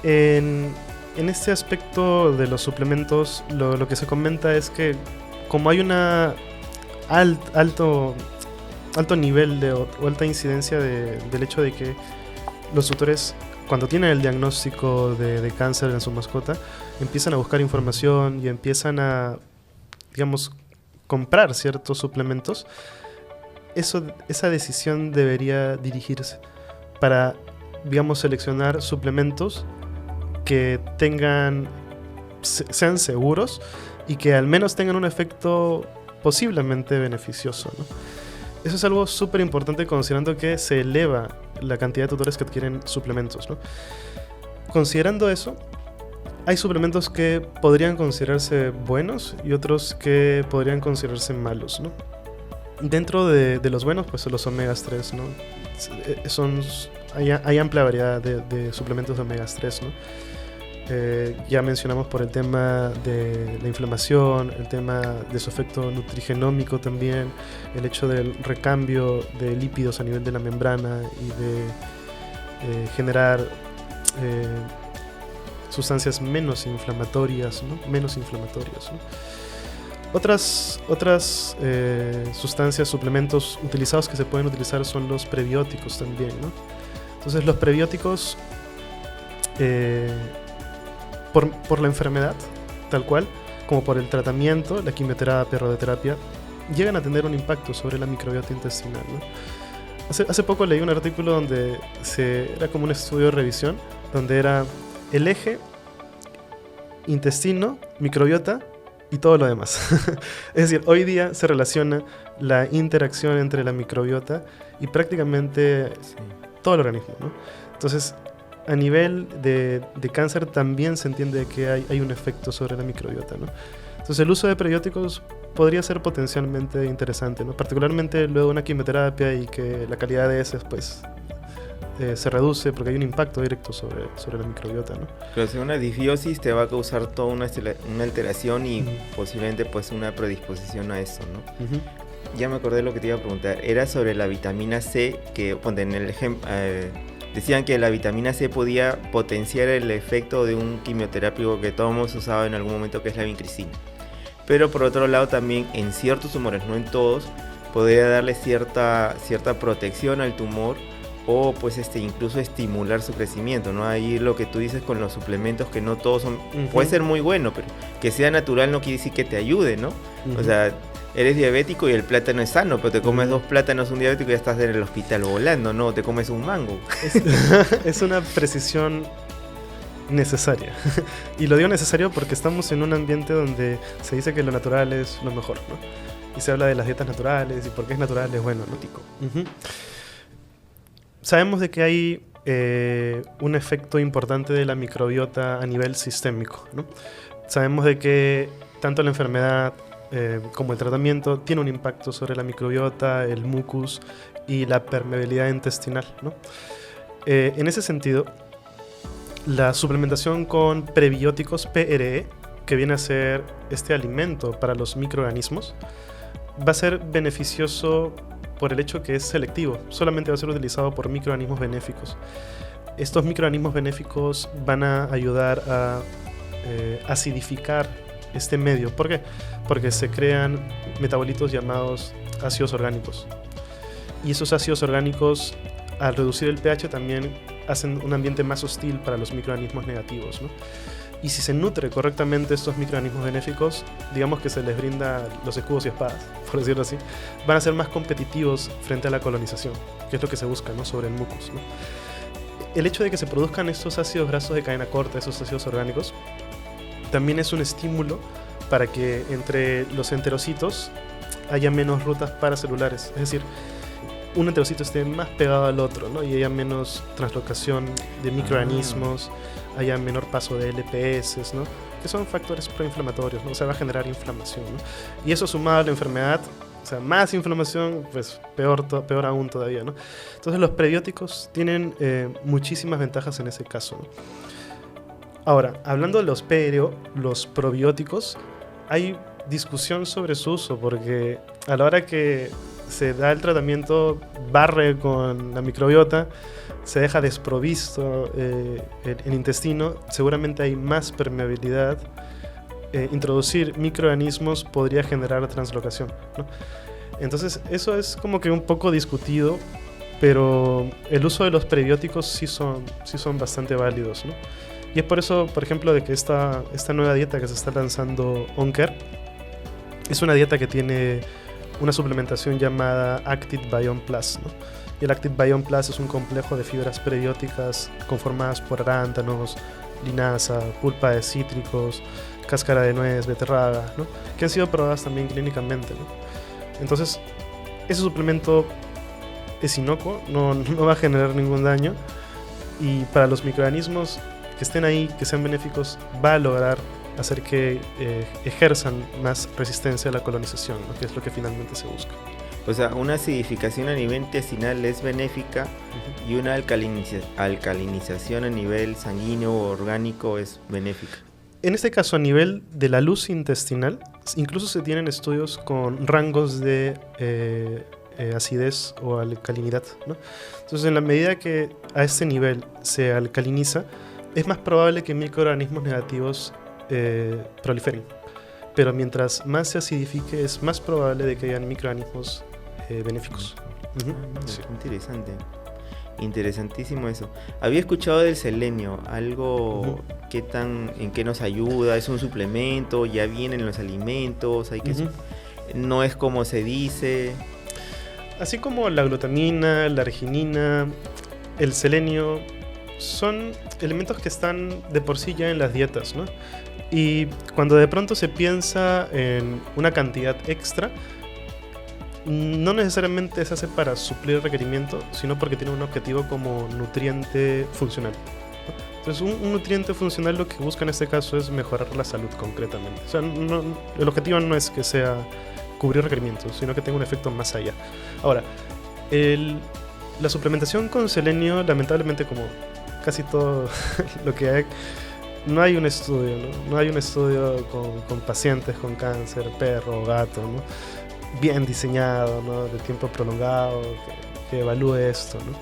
en este aspecto de los suplementos, lo que se comenta es que como hay una alto nivel o alta incidencia del hecho de que los tutores, cuando tienen el diagnóstico de cáncer en su mascota, empiezan a buscar información y empiezan a, digamos, comprar ciertos suplementos, esa decisión debería dirigirse para, digamos, seleccionar suplementos que sean seguros y que al menos tengan un efecto posiblemente beneficioso, ¿no? Eso es algo súper importante, considerando que se eleva la cantidad de tutores que adquieren suplementos, ¿no? Considerando eso, hay suplementos que podrían considerarse buenos y otros que podrían considerarse malos, ¿no? Dentro de los buenos, pues los omegas 3, ¿no? Hay amplia variedad de suplementos de omegas 3, ¿no? Ya mencionamos por el tema de la inflamación, el tema de su efecto nutrigenómico también, el hecho del recambio de lípidos a nivel de la membrana y de generar sustancias menos inflamatorias, ¿no? ¿No? Otras sustancias, suplementos utilizados que se pueden utilizar son los prebióticos también, ¿no? Entonces los prebióticos, por la enfermedad, tal cual, como por el tratamiento, la quimioterapia, radioterapia, llegan a tener un impacto sobre la microbiota intestinal, ¿no? Hace poco leí un artículo donde era como un estudio de revisión, donde era el eje intestino, microbiota y todo lo demás. Es decir, hoy día se relaciona la interacción entre la microbiota y prácticamente todo el organismo, ¿no? Entonces, a nivel de cáncer también se entiende que hay un efecto sobre la microbiota, ¿no? Entonces, el uso de prebióticos podría ser potencialmente interesante, ¿no? Particularmente luego de una quimioterapia y que la calidad de heces, pues, se reduce porque hay un impacto directo sobre la microbiota, ¿no? Pero si una disbiosis te va a causar toda una alteración y posiblemente pues una predisposición a eso, ¿no? Ya me acordé de lo que te iba a preguntar. Era sobre la vitamina C, que en el ejemplo decían que la vitamina C podía potenciar el efecto de un quimioterápico que todos hemos usado en algún momento, que es la vincristina. Pero por otro lado también en ciertos tumores, no en todos, podría darle cierta protección al tumor, o pues incluso estimular su crecimiento, ¿no? Ahí lo que tú dices con los suplementos, que no todos son, puede ser muy bueno, pero que sea natural no quiere decir que te ayude, ¿no? O sea, eres diabético y el plátano es sano, pero te comes 2 plátanos un diabético y ya estás en el hospital volando, ¿no? Te comes un mango. Es una precisión necesaria. Y lo digo necesario porque estamos en un ambiente donde se dice que lo natural es lo mejor, ¿no? Y se habla de las dietas naturales y por qué es natural es bueno, ¿no? Sabemos de que hay un efecto importante de la microbiota a nivel sistémico, ¿no? Sabemos de que tanto la enfermedad como el tratamiento tiene un impacto sobre la microbiota, el mucus y la permeabilidad intestinal, ¿no? En ese sentido, la suplementación con prebióticos PRE, que viene a ser este alimento para los microorganismos, va a ser beneficioso por el hecho que es selectivo, solamente va a ser utilizado por microorganismos benéficos. estos microorganismos benéficos van a ayudar a acidificar este medio. ¿Por qué? Porque se crean metabolitos llamados ácidos orgánicos. Y esos ácidos orgánicos, al reducir el pH, también hacen un ambiente más hostil para los microorganismos negativos, ¿no? Y si se nutre correctamente estos microorganismos benéficos, digamos que se les brinda los escudos y espadas, por decirlo así, van a ser más competitivos frente a la colonización, que es lo que se busca, ¿no? Sobre el mucus, ¿no? El hecho de que se produzcan estos ácidos grasos de cadena corta, esos ácidos orgánicos, también es un estímulo para que entre los enterocitos haya menos rutas paracelulares, es decir, un enterocito esté más pegado al otro, ¿no? Y haya menos translocación de microorganismos, haya menor paso de LPS, ¿no? Que son factores proinflamatorios, ¿no? O sea, va a generar inflamación, ¿no? Y eso sumado a la enfermedad, o sea, más inflamación, pues peor aún todavía, ¿no? Entonces los prebióticos tienen muchísimas ventajas en ese caso, ¿no? Ahora, hablando de los probióticos, hay discusión sobre su uso, porque a la hora que se da el tratamiento, barre con la microbiota, se deja desprovisto el intestino, seguramente hay más permeabilidad. Introducir microorganismos podría generar translocación, ¿no? Entonces eso es como que un poco discutido, pero el uso de los prebióticos sí son bastante válidos, ¿no? Y es por eso, por ejemplo, de que esta nueva dieta que se está lanzando OnCare es una dieta que tiene una suplementación llamada Active Biome Plus, ¿no? Y el Active Biome Plus es un complejo de fibras prebióticas conformadas por arándanos, linaza, pulpa de cítricos, cáscara de nuez, beterraga, ¿no? Que han sido probadas también clínicamente, ¿no? Entonces, ese suplemento es inocuo, no va a generar ningún daño, y para los microorganismos que estén ahí, que sean benéficos, va a lograr hacer que ejerzan más resistencia a la colonización, ¿no? Que es lo que finalmente se busca. O sea, una acidificación a nivel intestinal es benéfica y una alcalinización a nivel sanguíneo o orgánico es benéfica. En este caso, a nivel de la luz intestinal, incluso se tienen estudios con rangos de acidez o alcalinidad, ¿no? Entonces, en la medida que a este nivel se alcaliniza, es más probable que microorganismos negativos proliferen. Pero mientras más se acidifique, es más probable de que hayan microorganismos benéficos. Sí. Interesante. Interesantísimo eso. Había escuchado del selenio, algo en qué nos ayuda, es un suplemento, ya viene en los alimentos, hay que no es como se dice. Así como la glutamina, la arginina, el selenio, son elementos que están de por sí ya en las dietas, ¿no? Y cuando de pronto se piensa en una cantidad extra, no necesariamente se hace para suplir el requerimiento, sino porque tiene un objetivo como nutriente funcional, ¿no? Entonces, un nutriente funcional lo que busca en este caso es mejorar la salud concretamente. O sea, el objetivo no es que sea cubrir requerimientos, sino que tenga un efecto más allá. Ahora, la suplementación con selenio, lamentablemente, como casi todo lo que hay, no hay un estudio, ¿no? No hay un estudio con pacientes con cáncer, perro o gato, ¿no? Bien diseñado, ¿no? De tiempo prolongado, que evalúe esto, ¿no?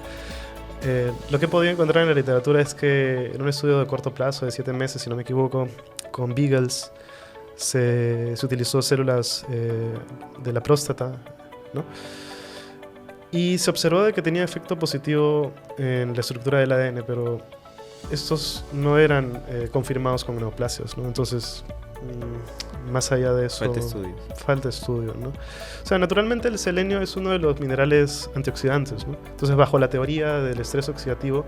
Lo que he podido encontrar en la literatura es que en un estudio de corto plazo, de 7 meses, si no me equivoco, con beagles, se utilizó células de la próstata, ¿no? Y se observó de que tenía efecto positivo en la estructura del ADN, pero estos no eran confirmados con neoplasias, ¿no? Entonces, más allá de eso, falta estudio, ¿no? O sea, naturalmente el selenio es uno de los minerales antioxidantes, ¿no? Entonces, bajo la teoría del estrés oxidativo,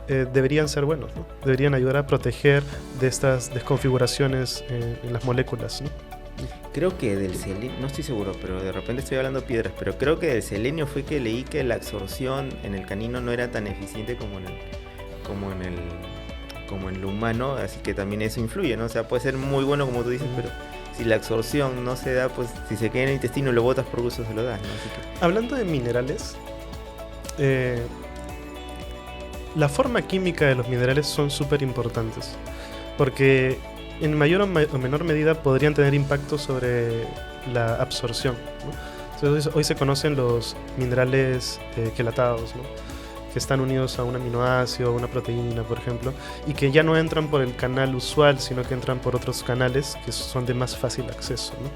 deberían ser buenos, ¿no? Deberían ayudar a proteger de estas desconfiguraciones en las moléculas, ¿no? Creo que del selenio, no estoy seguro, pero de repente estoy hablando piedras, pero creo que del selenio fue que leí que la absorción en el canino no era tan eficiente como en el humano, así que también eso influye, ¿no? O sea, puede ser muy bueno como tú dices, pero si la absorción no se da, pues si se queda en el intestino y lo botas por gusto se lo das, ¿no? Así que... Hablando de minerales, la forma química de los minerales son súper importantes, porque en mayor o menor medida podrían tener impacto sobre la absorción, ¿no? Entonces, hoy se conocen los minerales quelatados, ¿no? que están unidos a un aminoácido, una proteína, por ejemplo, y que ya no entran por el canal usual, sino que entran por otros canales que son de más fácil acceso, ¿no?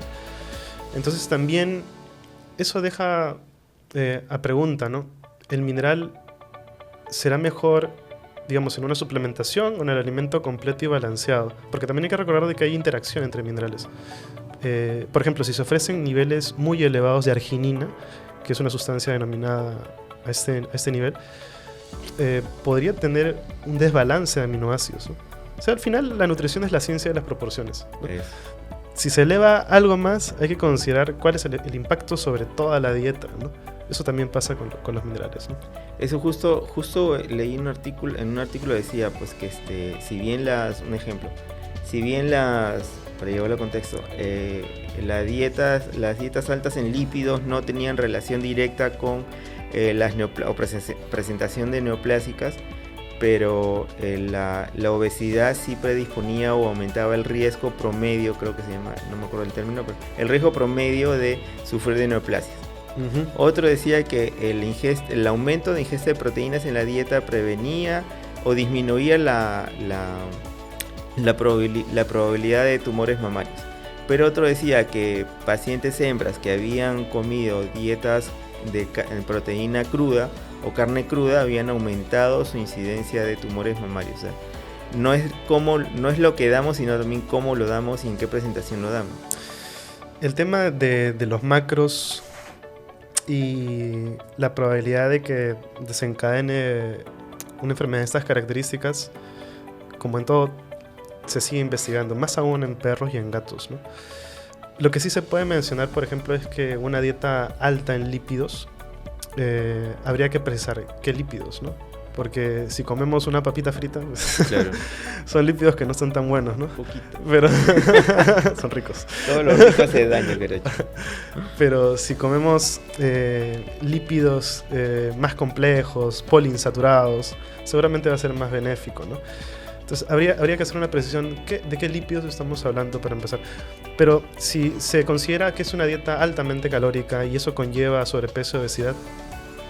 Entonces también eso deja a pregunta, ¿no? ¿El mineral será mejor, digamos, en una suplementación o en el alimento completo y balanceado? Porque también hay que recordar de que hay interacción entre minerales. Por ejemplo, si se ofrecen niveles muy elevados de arginina, que es una sustancia denominada a este nivel, podría tener un desbalance de aminoácidos, ¿no? O sea, al final la nutrición es la ciencia de las proporciones, ¿no? Si se eleva algo más, hay que considerar cuál es el impacto sobre toda la dieta, ¿no? Eso también pasa con los minerales, ¿no? Eso justo leí en un artículo decía pues que si bien para llevarlo al contexto, las dietas altas en lípidos no tenían relación directa con presentación de neoplásicas, pero la obesidad sí predisponía o aumentaba el riesgo promedio, creo que se llama, no me acuerdo el término, pero el riesgo promedio de sufrir de neoplasias. Uh-huh. Otro decía que el aumento de ingesta de proteínas en la dieta prevenía o disminuía la probabilidad de tumores mamarios. Pero otro decía que pacientes hembras que habían comido dietas de proteína cruda o carne cruda habían aumentado su incidencia de tumores mamarios. O sea, no es lo que damos, sino también cómo lo damos y en qué presentación lo damos. El tema de los macros y la probabilidad de que desencadene una enfermedad de estas características, como en todo, se sigue investigando, más aún en perros y en gatos, ¿no? Lo que sí se puede mencionar, por ejemplo, es que una dieta alta en lípidos, habría que precisar qué lípidos, ¿no? Porque si comemos una papita frita, pues, claro, son lípidos que no son tan buenos, ¿no? Poquito. Pero son ricos. Todo lo rico hace daño, querido. Pero si comemos lípidos más complejos, poliinsaturados, seguramente va a ser más benéfico, ¿no? Entonces habría que hacer una precisión de qué lípidos estamos hablando para empezar. Pero si se considera que es una dieta altamente calórica y eso conlleva sobrepeso y obesidad,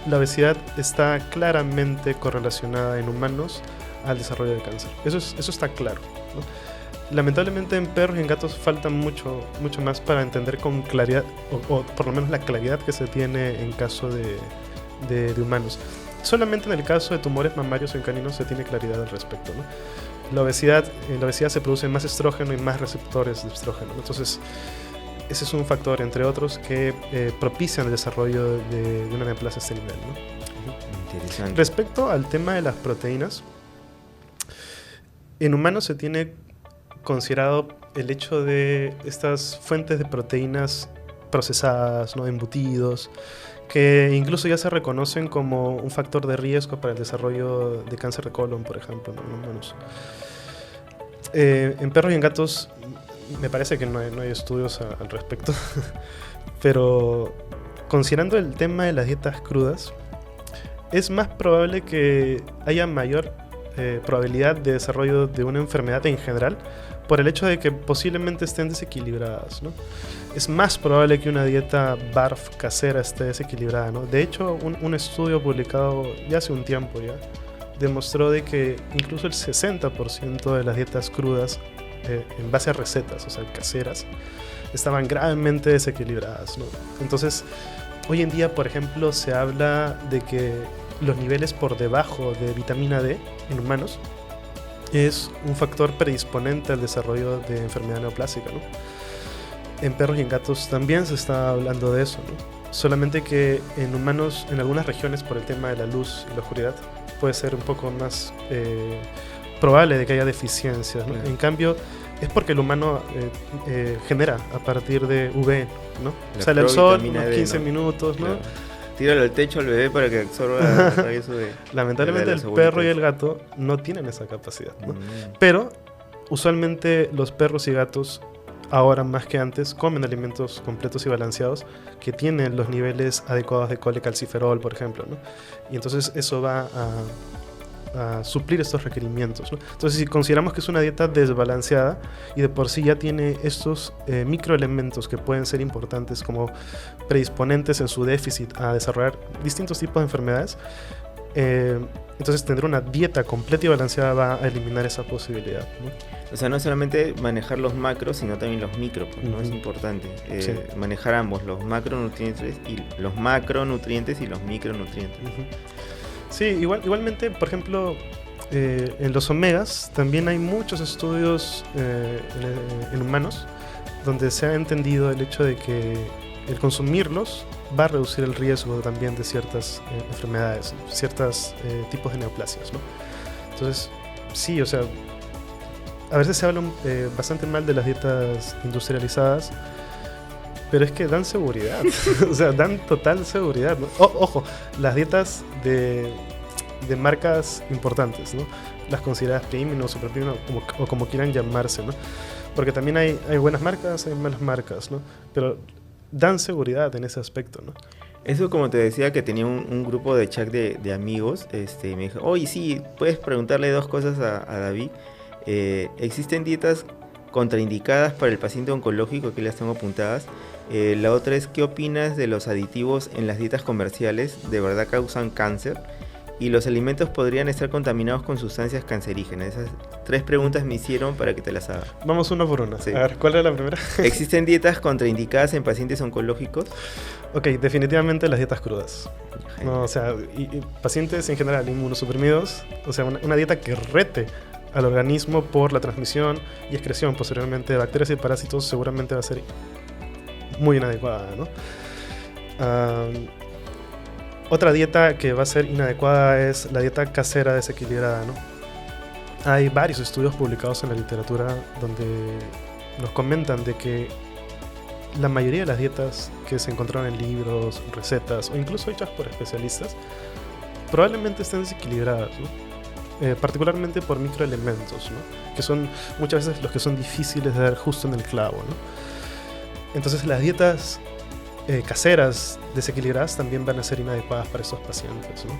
la obesidad está claramente correlacionada en humanos al desarrollo de cáncer. Eso está claro, ¿no? Lamentablemente en perros y en gatos falta mucho más para entender con claridad, o por lo menos la claridad que se tiene en caso de humanos. Solamente en el caso de tumores mamarios en caninos se tiene claridad al respecto, ¿no? En la obesidad se produce más estrógeno y más receptores de estrógeno, ¿no? Entonces, ese es un factor, entre otros, que propician el desarrollo de una neoplasia a este nivel, ¿no? Interesante. Respecto al tema de las proteínas, en humanos se tiene considerado el hecho de estas fuentes de proteínas procesadas, ¿no? Embutidos, que incluso ya se reconocen como un factor de riesgo para el desarrollo de cáncer de colon, por ejemplo, ¿no? En humanos. En perros y en gatos me parece que no hay estudios al respecto, pero considerando el tema de las dietas crudas, es más probable que haya mayor probabilidad de desarrollo de una enfermedad en general por el hecho de que posiblemente estén desequilibradas, ¿no? Es más probable que una dieta BARF casera esté desequilibrada, ¿no? De hecho, un estudio publicado ya hace un tiempo ya demostró de que incluso el 60% de las dietas crudas en base a recetas, o sea, caseras, estaban gravemente desequilibradas, ¿no? Entonces, hoy en día, por ejemplo, se habla de que los niveles por debajo de vitamina D en humanos es un factor predisponente al desarrollo de enfermedad neoplásica, ¿no? En perros y en gatos también se está hablando de eso, ¿no? Solamente que en humanos, en algunas regiones, por el tema de la luz y la oscuridad, puede ser un poco más probable de que haya deficiencias, ¿no? En cambio, es porque el humano genera a partir de UV, ¿no? Sale al sol unos 15 minutos, ¿no? Claro. Tíralo al techo al bebé para que absorba eso de... Lamentablemente el perro y el gato no tienen esa capacidad, ¿no? Pero usualmente los perros y gatos, ahora más que antes, comen alimentos completos y balanceados que tienen los niveles adecuados de colecalciferol, por ejemplo, ¿no? Y entonces eso va a suplir estos requerimientos, ¿no? Entonces, si consideramos que es una dieta desbalanceada y de por sí ya tiene estos microelementos que pueden ser importantes como predisponentes en su déficit a desarrollar distintos tipos de enfermedades, Entonces tener una dieta completa y balanceada va a eliminar esa posibilidad, ¿no? O sea, no solamente manejar los macros, sino también los micros, pues, ¿no? Es importante Sí. manejar ambos, los macronutrientes y los micronutrientes. Sí, igualmente, por ejemplo, en los omegas también hay muchos estudios en humanos donde se ha entendido el hecho de que el consumirlos va a reducir el riesgo también de ciertas enfermedades, ciertos tipos de neoplasias, ¿no? Entonces, sí, o sea, a veces se habla bastante mal de las dietas industrializadas, pero es que dan seguridad, o sea, dan total seguridad, ¿no? Ojo, las dietas de marcas importantes, ¿no? Las consideradas premium o super premium o como quieran llamarse, ¿no? Porque también hay buenas marcas, hay malas marcas, ¿no? Pero dan seguridad en ese aspecto, ¿no? Eso, como te decía, que tenía un grupo de chat de amigos, me dijo, oye, sí, puedes preguntarle dos cosas a David. ¿Existen dietas contraindicadas para el paciente oncológico? Aquí las tengo apuntadas. La otra es, ¿qué opinas de los aditivos en las dietas comerciales? ¿De verdad causan cáncer? Y los alimentos podrían estar contaminados con sustancias cancerígenas. Esas 3 preguntas me hicieron para que te las haga. Vamos una por una. Sí. A ver, ¿cuál era la primera? ¿Existen dietas contraindicadas en pacientes oncológicos? Ok, definitivamente las dietas crudas. No, o sea, y pacientes en general inmunosuprimidos, o sea, una dieta que rete al organismo por la transmisión y excreción posteriormente de bacterias y parásitos seguramente va a ser muy inadecuada, ¿no? Otra dieta que va a ser inadecuada es la dieta casera desequilibrada, ¿no? Hay varios estudios publicados en la literatura donde nos comentan de que la mayoría de las dietas que se encontraron en libros, recetas o incluso hechas por especialistas probablemente estén desequilibradas, ¿no? Particularmente por microelementos, ¿no? Que son muchas veces los que son difíciles de dar justo en el clavo, ¿no? Entonces las dietas caseras desequilibradas también van a ser inadecuadas para estos pacientes, ¿no?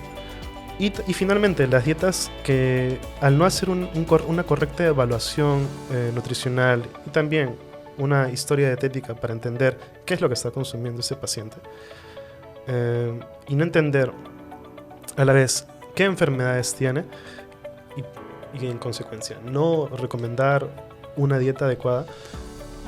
Y finalmente las dietas que al no hacer una correcta evaluación nutricional y también una historia dietética para entender qué es lo que está consumiendo ese paciente y no entender a la vez qué enfermedades tiene y en consecuencia no recomendar una dieta adecuada,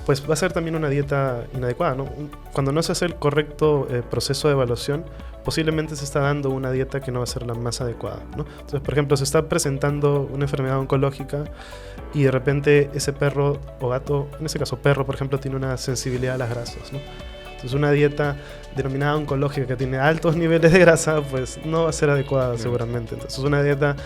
pues va a ser también una dieta inadecuada, ¿no? Cuando no se hace el correcto proceso de evaluación, posiblemente se está dando una dieta que no va a ser la más adecuada, ¿no? Entonces, por ejemplo, se está presentando una enfermedad oncológica y de repente ese perro o gato, en ese caso perro, por ejemplo, tiene una sensibilidad a las grasas, ¿no? Entonces una dieta denominada oncológica que tiene altos niveles de grasa, pues no va a ser adecuada seguramente. Entonces una dieta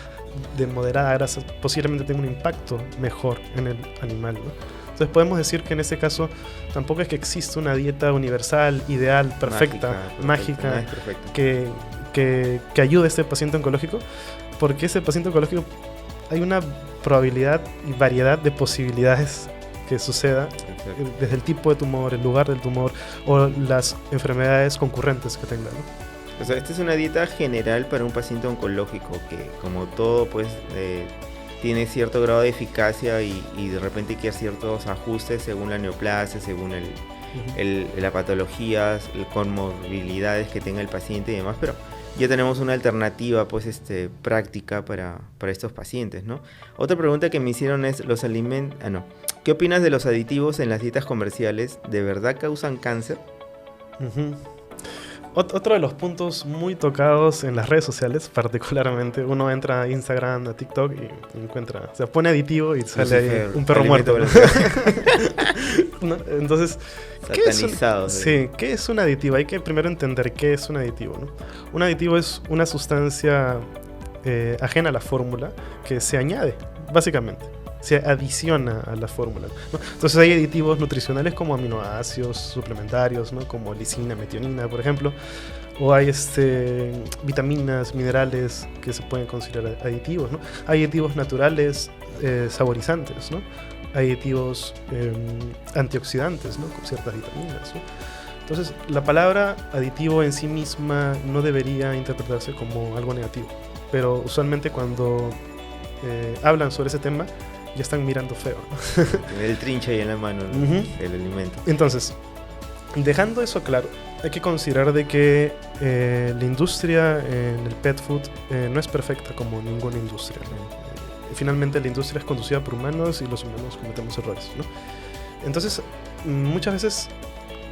de moderada grasa posiblemente tenga un impacto mejor en el animal, ¿no? Entonces podemos decir que en ese caso tampoco es que exista una dieta universal, ideal, perfecta, mágica, que ayude a este paciente oncológico, porque ese paciente oncológico hay una probabilidad y variedad de posibilidades que suceda. Exacto. Desde el tipo de tumor, el lugar del tumor o las enfermedades concurrentes que tenga, ¿no? O sea, esta es una dieta general para un paciente oncológico que, como todo, pues tiene cierto grado de eficacia y de repente hay que hacer ciertos ajustes según la neoplasia, según la patología, comorbilidades que tenga el paciente y demás, pero ya tenemos una alternativa pues práctica para estos pacientes, ¿no? Otra pregunta que me hicieron es los alimentos, ¿qué opinas de los aditivos en las dietas comerciales? ¿De verdad causan cáncer? Otro de los puntos muy tocados en las redes sociales, particularmente, uno entra a Instagram, a TikTok y encuentra, o sea, pone aditivo y sale ahí un perro muerto, ¿no? Entonces, ¿qué es un aditivo? Hay que primero entender qué es un aditivo, ¿no? Un aditivo es una sustancia ajena a la fórmula que se añade, básicamente. Se adiciona a la fórmula, ¿no? Entonces hay aditivos nutricionales como aminoácidos suplementarios, ¿no? Como lisina, metionina, por ejemplo, o hay vitaminas, minerales que se pueden considerar aditivos, ¿no? Hay aditivos naturales saborizantes, ¿no? Hay aditivos antioxidantes, ¿no? Con ciertas vitaminas, ¿no? Entonces la palabra aditivo en sí misma no debería interpretarse como algo negativo, pero usualmente cuando hablan sobre ese tema ya están mirando feo, ¿no? El trinche ahí en la mano, el alimento. Entonces, dejando eso claro, hay que considerar de que la industria en el pet food no es perfecta como ninguna industria, ¿no? Finalmente la industria es conducida por humanos y los humanos cometemos errores, ¿no? Entonces, muchas veces,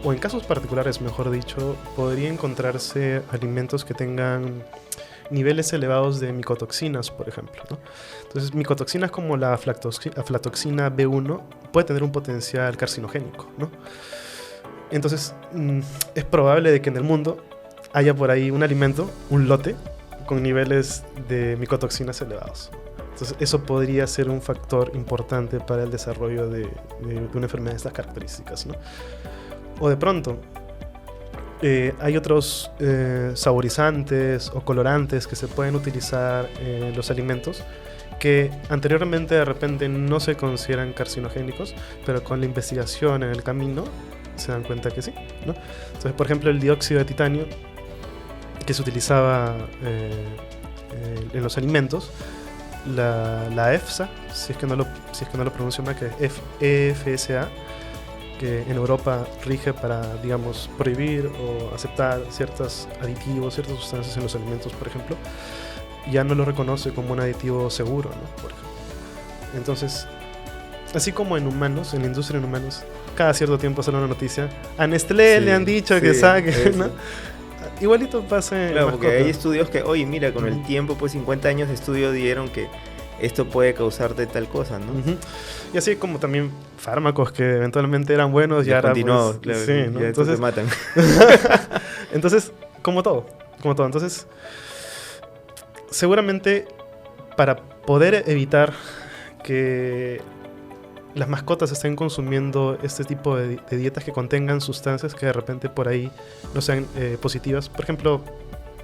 o en casos particulares, mejor dicho, podría encontrarse alimentos que tengan niveles elevados de micotoxinas, por ejemplo, ¿no? Entonces, micotoxinas como la aflatoxina B1 puede tener un potencial carcinogénico, ¿no? Entonces, es probable de que en el mundo haya por ahí un alimento, un lote, con niveles de micotoxinas elevados. Entonces, eso podría ser un factor importante para el desarrollo de una enfermedad de estas características, ¿no? O de pronto, hay otros saborizantes o colorantes que se pueden utilizar en los alimentos que anteriormente de repente no se consideran carcinogénicos, pero con la investigación en el camino se dan cuenta que sí, ¿no? Entonces, por ejemplo, el dióxido de titanio que se utilizaba en los alimentos, la EFSA, si es que no lo pronuncio mal, que es EFSA, que en Europa rige para, digamos, prohibir o aceptar ciertos aditivos, ciertas sustancias en los alimentos, por ejemplo, ya no lo reconoce como un aditivo seguro, ¿no? Por ejemplo. Entonces, así como en humanos, en la industria en humanos, cada cierto tiempo sale una noticia, a Nestlé le han dicho que saque, ¿no? Igualito pasa en claro, mascotas. porque hay estudios que, oye, mira, con el tiempo, pues 50 años de estudio dieron que esto puede causarte tal cosa, ¿no? Y así como también fármacos que eventualmente eran buenos y ahora pues, claro, sí, ¿no? Entonces te matan. Entonces, como todo. Entonces, seguramente para poder evitar que las mascotas estén consumiendo este tipo de dietas que contengan sustancias que de repente por ahí no sean positivas, por ejemplo,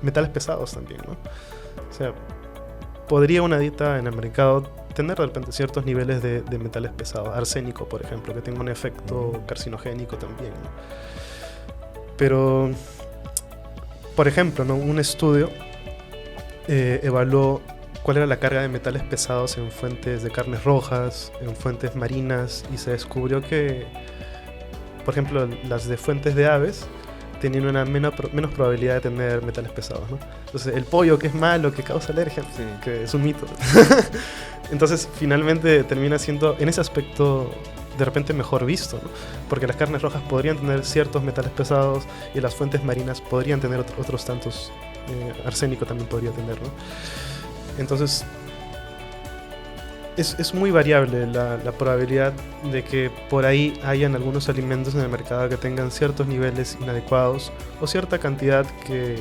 metales pesados también, ¿no? O sea, podría una dieta en el mercado tener de repente ciertos niveles de metales pesados, arsénico, por ejemplo, que tenga un efecto carcinogénico también, ¿no? Pero, por ejemplo, ¿no? Un estudio evaluó cuál era la carga de metales pesados en fuentes de carnes rojas, en fuentes marinas, y se descubrió que, por ejemplo, las de fuentes de aves tenían una menos probabilidad de tener metales pesados, ¿no? Entonces, el pollo, que es malo, que causa alergia, sí, que es un mito. Entonces, finalmente termina siendo, en ese aspecto, de repente mejor visto, ¿no? Porque las carnes rojas podrían tener ciertos metales pesados y las fuentes marinas podrían tener otros tantos, arsénico también podría tener, ¿no? Entonces, es muy variable la probabilidad de que por ahí hayan algunos alimentos en el mercado que tengan ciertos niveles inadecuados o cierta cantidad que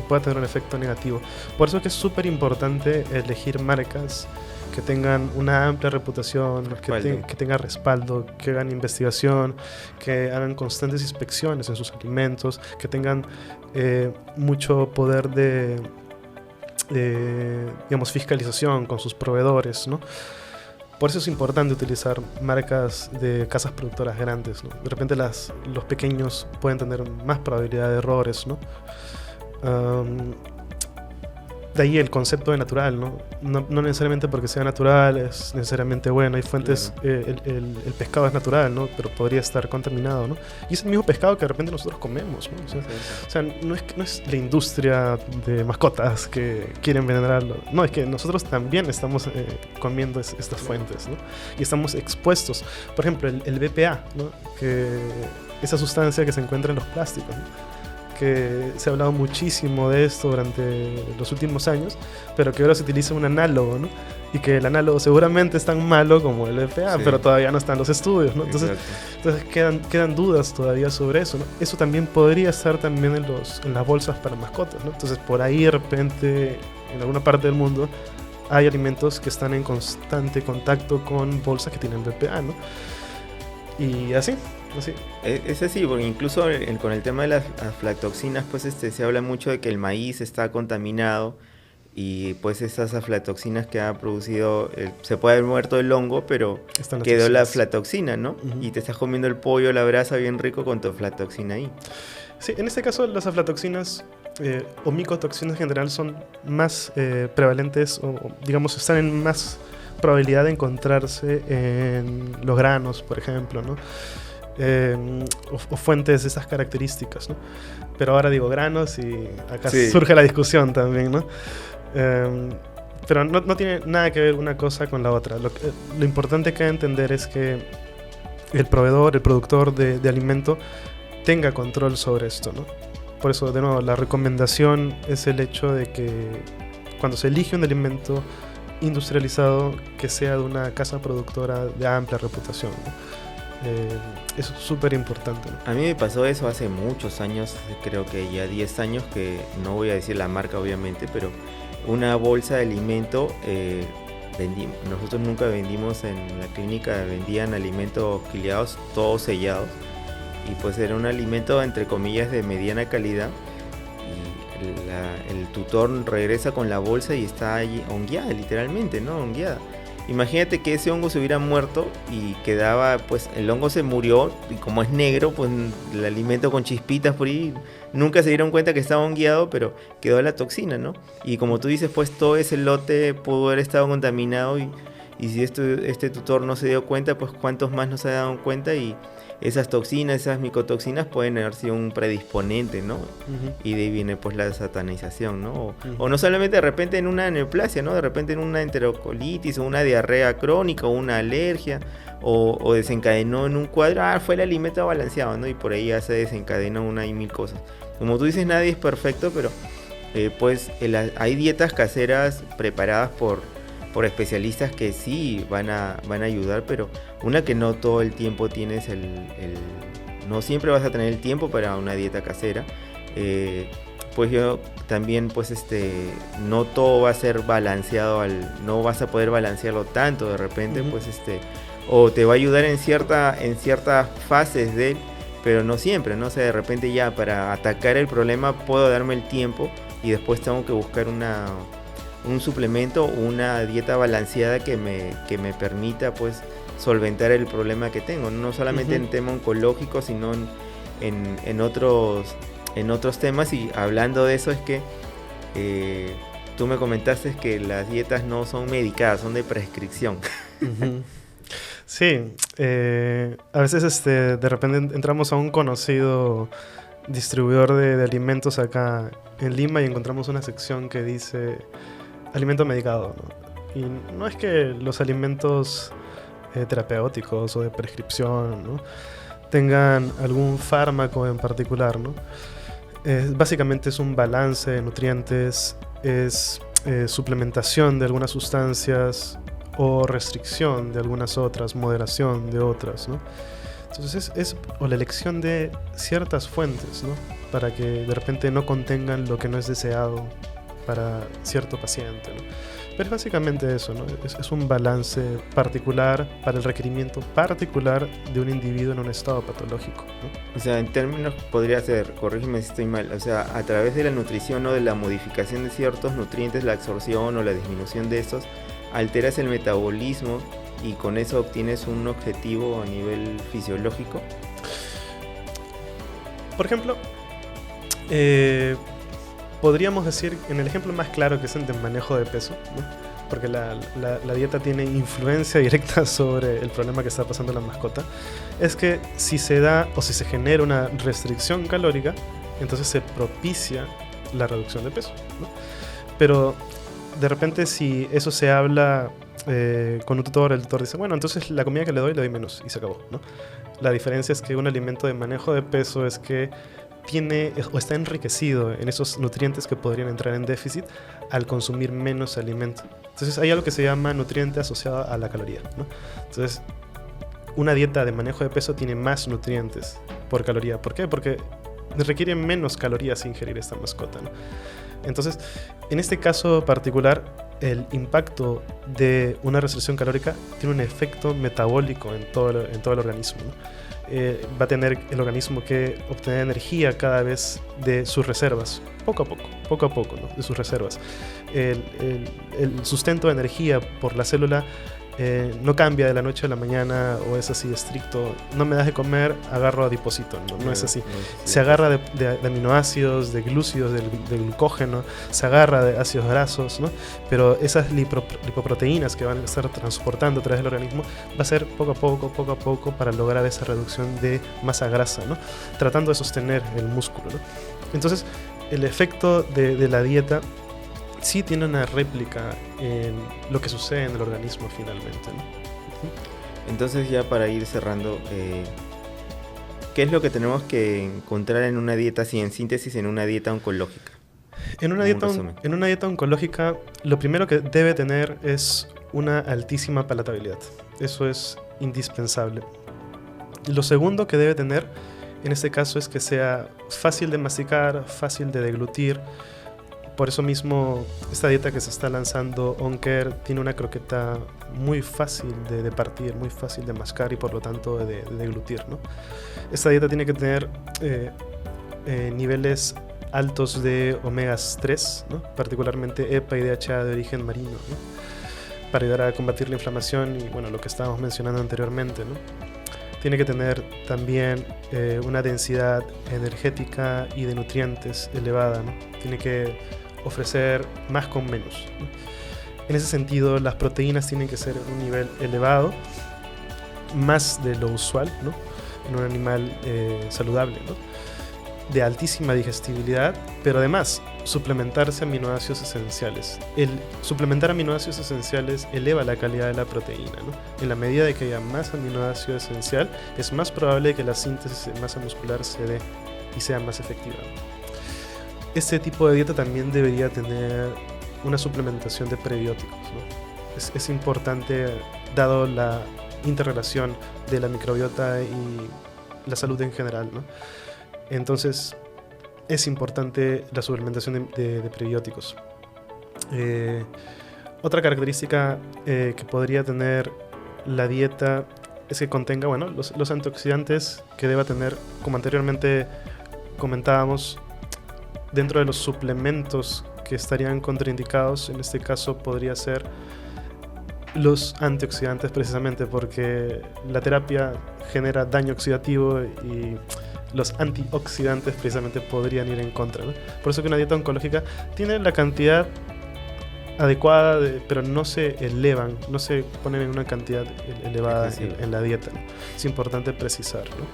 pueda tener un efecto negativo. Por eso es que es súper importante elegir marcas que tengan una amplia reputación, que tengan respaldo, que hagan investigación, que hagan constantes inspecciones en sus alimentos, que tengan mucho poder de digamos, fiscalización con sus proveedores, ¿no? Por eso es importante utilizar marcas de casas productoras grandes, ¿no? De repente los pequeños pueden tener más probabilidad de errores, ¿no? De ahí el concepto de natural, ¿no? No necesariamente porque sea natural es necesariamente bueno. Hay fuentes, claro. El pescado es natural, ¿no? Pero podría estar contaminado, ¿no? Y es el mismo pescado que de repente nosotros comemos, ¿no? O sea, no es la industria de mascotas que quieren envenenarlo. No, es que nosotros también estamos comiendo estas fuentes, ¿no? Y estamos expuestos. Por ejemplo, el BPA, ¿no? Que esa sustancia que se encuentra en los plásticos, ¿no? Que se ha hablado muchísimo de esto durante los últimos años, pero que ahora se utiliza un análogo, ¿no? Y que el análogo seguramente es tan malo como el BPA, sí, pero todavía no están los estudios, ¿no? Entonces quedan dudas todavía sobre eso, ¿no? Eso también podría estar también en las bolsas para mascotas, ¿no? Entonces por ahí de repente, en alguna parte del mundo, hay alimentos que están en constante contacto con bolsas que tienen BPA, ¿no? Y así. Es así, porque incluso con el tema de las aflatoxinas, pues se habla mucho de que el maíz está contaminado y pues esas aflatoxinas que ha producido, se puede haber muerto el hongo, pero quedó la aflatoxina, ¿no? Uh-huh. Y te estás comiendo el pollo, la brasa bien rico con tu aflatoxina ahí. Sí, en este caso las aflatoxinas o micotoxinas en general son más prevalentes o digamos están en más probabilidad de encontrarse en los granos, por ejemplo, ¿no? o fuentes de esas características, ¿no? Pero ahora digo granos y acá Sí. surge la discusión también, ¿no? Pero no tiene nada que ver una cosa con la otra. Lo importante que hay que entender es que el proveedor, el productor de alimento tenga control sobre esto, ¿no? Por eso, de nuevo, la recomendación es el hecho de que cuando se elige un alimento industrializado, que sea de una casa productora de amplia reputación, ¿no? Eso es súper importante, ¿no? A mí me pasó eso hace muchos años, creo que ya 10 años, que no voy a decir la marca obviamente, pero una bolsa de alimento, nosotros nunca vendimos en la clínica, vendían alimentos quiliados, todos sellados, y pues era un alimento entre comillas de mediana calidad, y el tutor regresa con la bolsa y está ahí hongueada, literalmente, ¿no? Hongueada. Imagínate que ese hongo se hubiera muerto y quedaba, pues el hongo se murió y como es negro, pues el alimento con chispitas por ahí, nunca se dieron cuenta que estaba hongueado, pero quedó la toxina, ¿no? Y como tú dices, pues todo ese lote pudo haber estado contaminado y si este tutor no se dio cuenta, pues cuántos más no se dado cuenta y esas toxinas, esas micotoxinas pueden haber sido un predisponente, ¿no? Y de ahí viene pues la satanización, ¿no? O no solamente de repente en una neoplasia, ¿no? De repente en una enterocolitis o una diarrea crónica o una alergia o desencadenó en un cuadro, fue el alimento balanceado, ¿no? Y por ahí ya se desencadenó una y mil cosas. Como tú dices, nadie es perfecto, pero pues hay dietas caseras preparadas por especialistas que sí van a ayudar, pero una que no todo el tiempo tienes no siempre vas a tener el tiempo para una dieta casera. Pues yo también pues no todo va a ser balanceado, no vas a poder balancearlo tanto de repente, pues o te va a ayudar en ciertas fases pero no siempre, ¿no? O sea, de repente ya para atacar el problema puedo darme el tiempo y después tengo que buscar un suplemento o una dieta balanceada que me permita pues solventar el problema que tengo, no solamente en tema oncológico, sino en otros temas. Y hablando de eso es que tú me comentaste que las dietas no son medicadas, son de prescripción. Sí, a veces de repente entramos a un conocido distribuidor de alimentos acá en Lima y encontramos una sección que dice alimento medicado, ¿no? Y no es que los alimentos terapéuticos o de prescripción, ¿no?, tengan algún fármaco en particular, ¿no? Básicamente es un balance de nutrientes, es suplementación de algunas sustancias o restricción de algunas otras, moderación de otras, ¿no? Entonces es la elección de ciertas fuentes, ¿no?, para que de repente no contengan lo que no es deseado para cierto paciente, ¿no? Pero es básicamente eso, ¿no? Es un balance particular para el requerimiento particular de un individuo en un estado patológico, ¿no? O sea, en términos podría ser, corrígeme si estoy mal, o sea, a través de la nutrición o de la modificación de ciertos nutrientes, la absorción o la disminución de estos, alteras el metabolismo y con eso obtienes un objetivo a nivel fisiológico. Por ejemplo, podríamos decir, en el ejemplo más claro que es el de manejo de peso, ¿no?, porque la dieta tiene influencia directa sobre el problema que está pasando la mascota, es que si se da o si se genera una restricción calórica, entonces se propicia la reducción de peso, ¿no? Pero de repente si eso se habla con un tutor, el tutor dice, bueno, entonces la comida que le doy menos y se acabó, ¿no? La diferencia es que un alimento de manejo de peso es que tiene o está enriquecido en esos nutrientes que podrían entrar en déficit al consumir menos alimento. Entonces hay algo que se llama nutriente asociado a la caloría, ¿no? Entonces una dieta de manejo de peso tiene más nutrientes por caloría. ¿Por qué? Porque requiere menos calorías ingerir esta mascota, ¿no? Entonces, en este caso particular, el impacto de una restricción calórica tiene un efecto metabólico en todo el organismo, ¿no? Va a tener el organismo que obtener energía cada vez de sus reservas, poco a poco, ¿no?, de sus reservas. El sustento de energía por la célula no cambia de la noche a la mañana o es así estricto. No me das de comer, agarro adiposito. No es así. Se agarra de aminoácidos, de glúcidos, de glucógeno, se agarra de ácidos grasos, ¿no? Pero esas lipoproteínas que van a estar transportando a través del organismo va a ser poco a poco para lograr esa reducción de masa grasa, ¿no? Tratando de sostener el músculo, ¿no? Entonces, el efecto de la dieta sí tiene una réplica en lo que sucede en el organismo finalmente, ¿no? Entonces, ya para ir cerrando, ¿qué es lo que tenemos que encontrar en una dieta, así en síntesis, en una dieta oncológica? En una dieta oncológica, lo primero que debe tener es una altísima palatabilidad. Eso es indispensable. Lo segundo que debe tener, en este caso, es que sea fácil de masticar, fácil de deglutir. Por eso mismo, esta dieta que se está lanzando, OnCare, tiene una croqueta muy fácil de partir, muy fácil de mascar y por lo tanto de deglutir, ¿no? Esta dieta tiene que tener niveles altos de omegas 3, ¿no? Particularmente EPA y DHA de origen marino, ¿no? Para ayudar a combatir la inflamación y bueno, lo que estábamos mencionando anteriormente, ¿no? Tiene que tener también una densidad energética y de nutrientes elevada, ¿no? Tiene que ofrecer más con menos, ¿no? En ese sentido, las proteínas tienen que ser en un nivel elevado, más de lo usual, ¿no? En un animal saludable, ¿no? De altísima digestibilidad, pero además suplementarse aminoácidos esenciales. El suplementar aminoácidos esenciales eleva la calidad de la proteína, ¿no? En la medida de que haya más aminoácido esencial, es más probable que la síntesis de masa muscular se dé y sea más efectiva. Este tipo de dieta también debería tener una suplementación de prebióticos, ¿no? Es importante, dado la interrelación de la microbiota y la salud en general, ¿no? Entonces, es importante la suplementación de prebióticos. Otra característica que podría tener la dieta es que contenga, bueno, los antioxidantes que deba tener, como anteriormente comentábamos, dentro de los suplementos que estarían contraindicados. En este caso podría ser los antioxidantes, precisamente porque la terapia genera daño oxidativo y los antioxidantes precisamente podrían ir en contra, ¿no? Por eso que una dieta oncológica tiene la cantidad adecuada, pero no se elevan, no se ponen en una cantidad elevada en la dieta, ¿no? Es importante precisar, ¿no?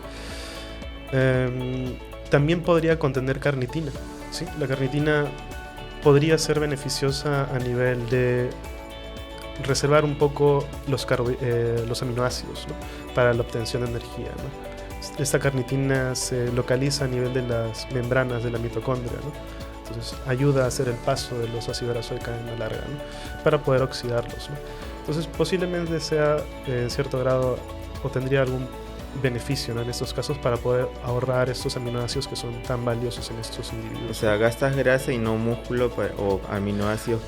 También podría contener carnitina, ¿sí? La carnitina podría ser beneficiosa a nivel de reservar un poco los aminoácidos, ¿no? Para la obtención de energía, ¿no? Esta carnitina se localiza a nivel de las membranas de la mitocondria, ¿no? Entonces ayuda a hacer el paso de los ácidos grasos de cadena larga, ¿no? Para poder oxidarlos, ¿no? Entonces posiblemente sea en cierto grado o tendría algún beneficio, ¿no? En estos casos, para poder ahorrar estos aminoácidos que son tan valiosos en estos individuos. O sea, gastas grasa y no músculo o aminoácidos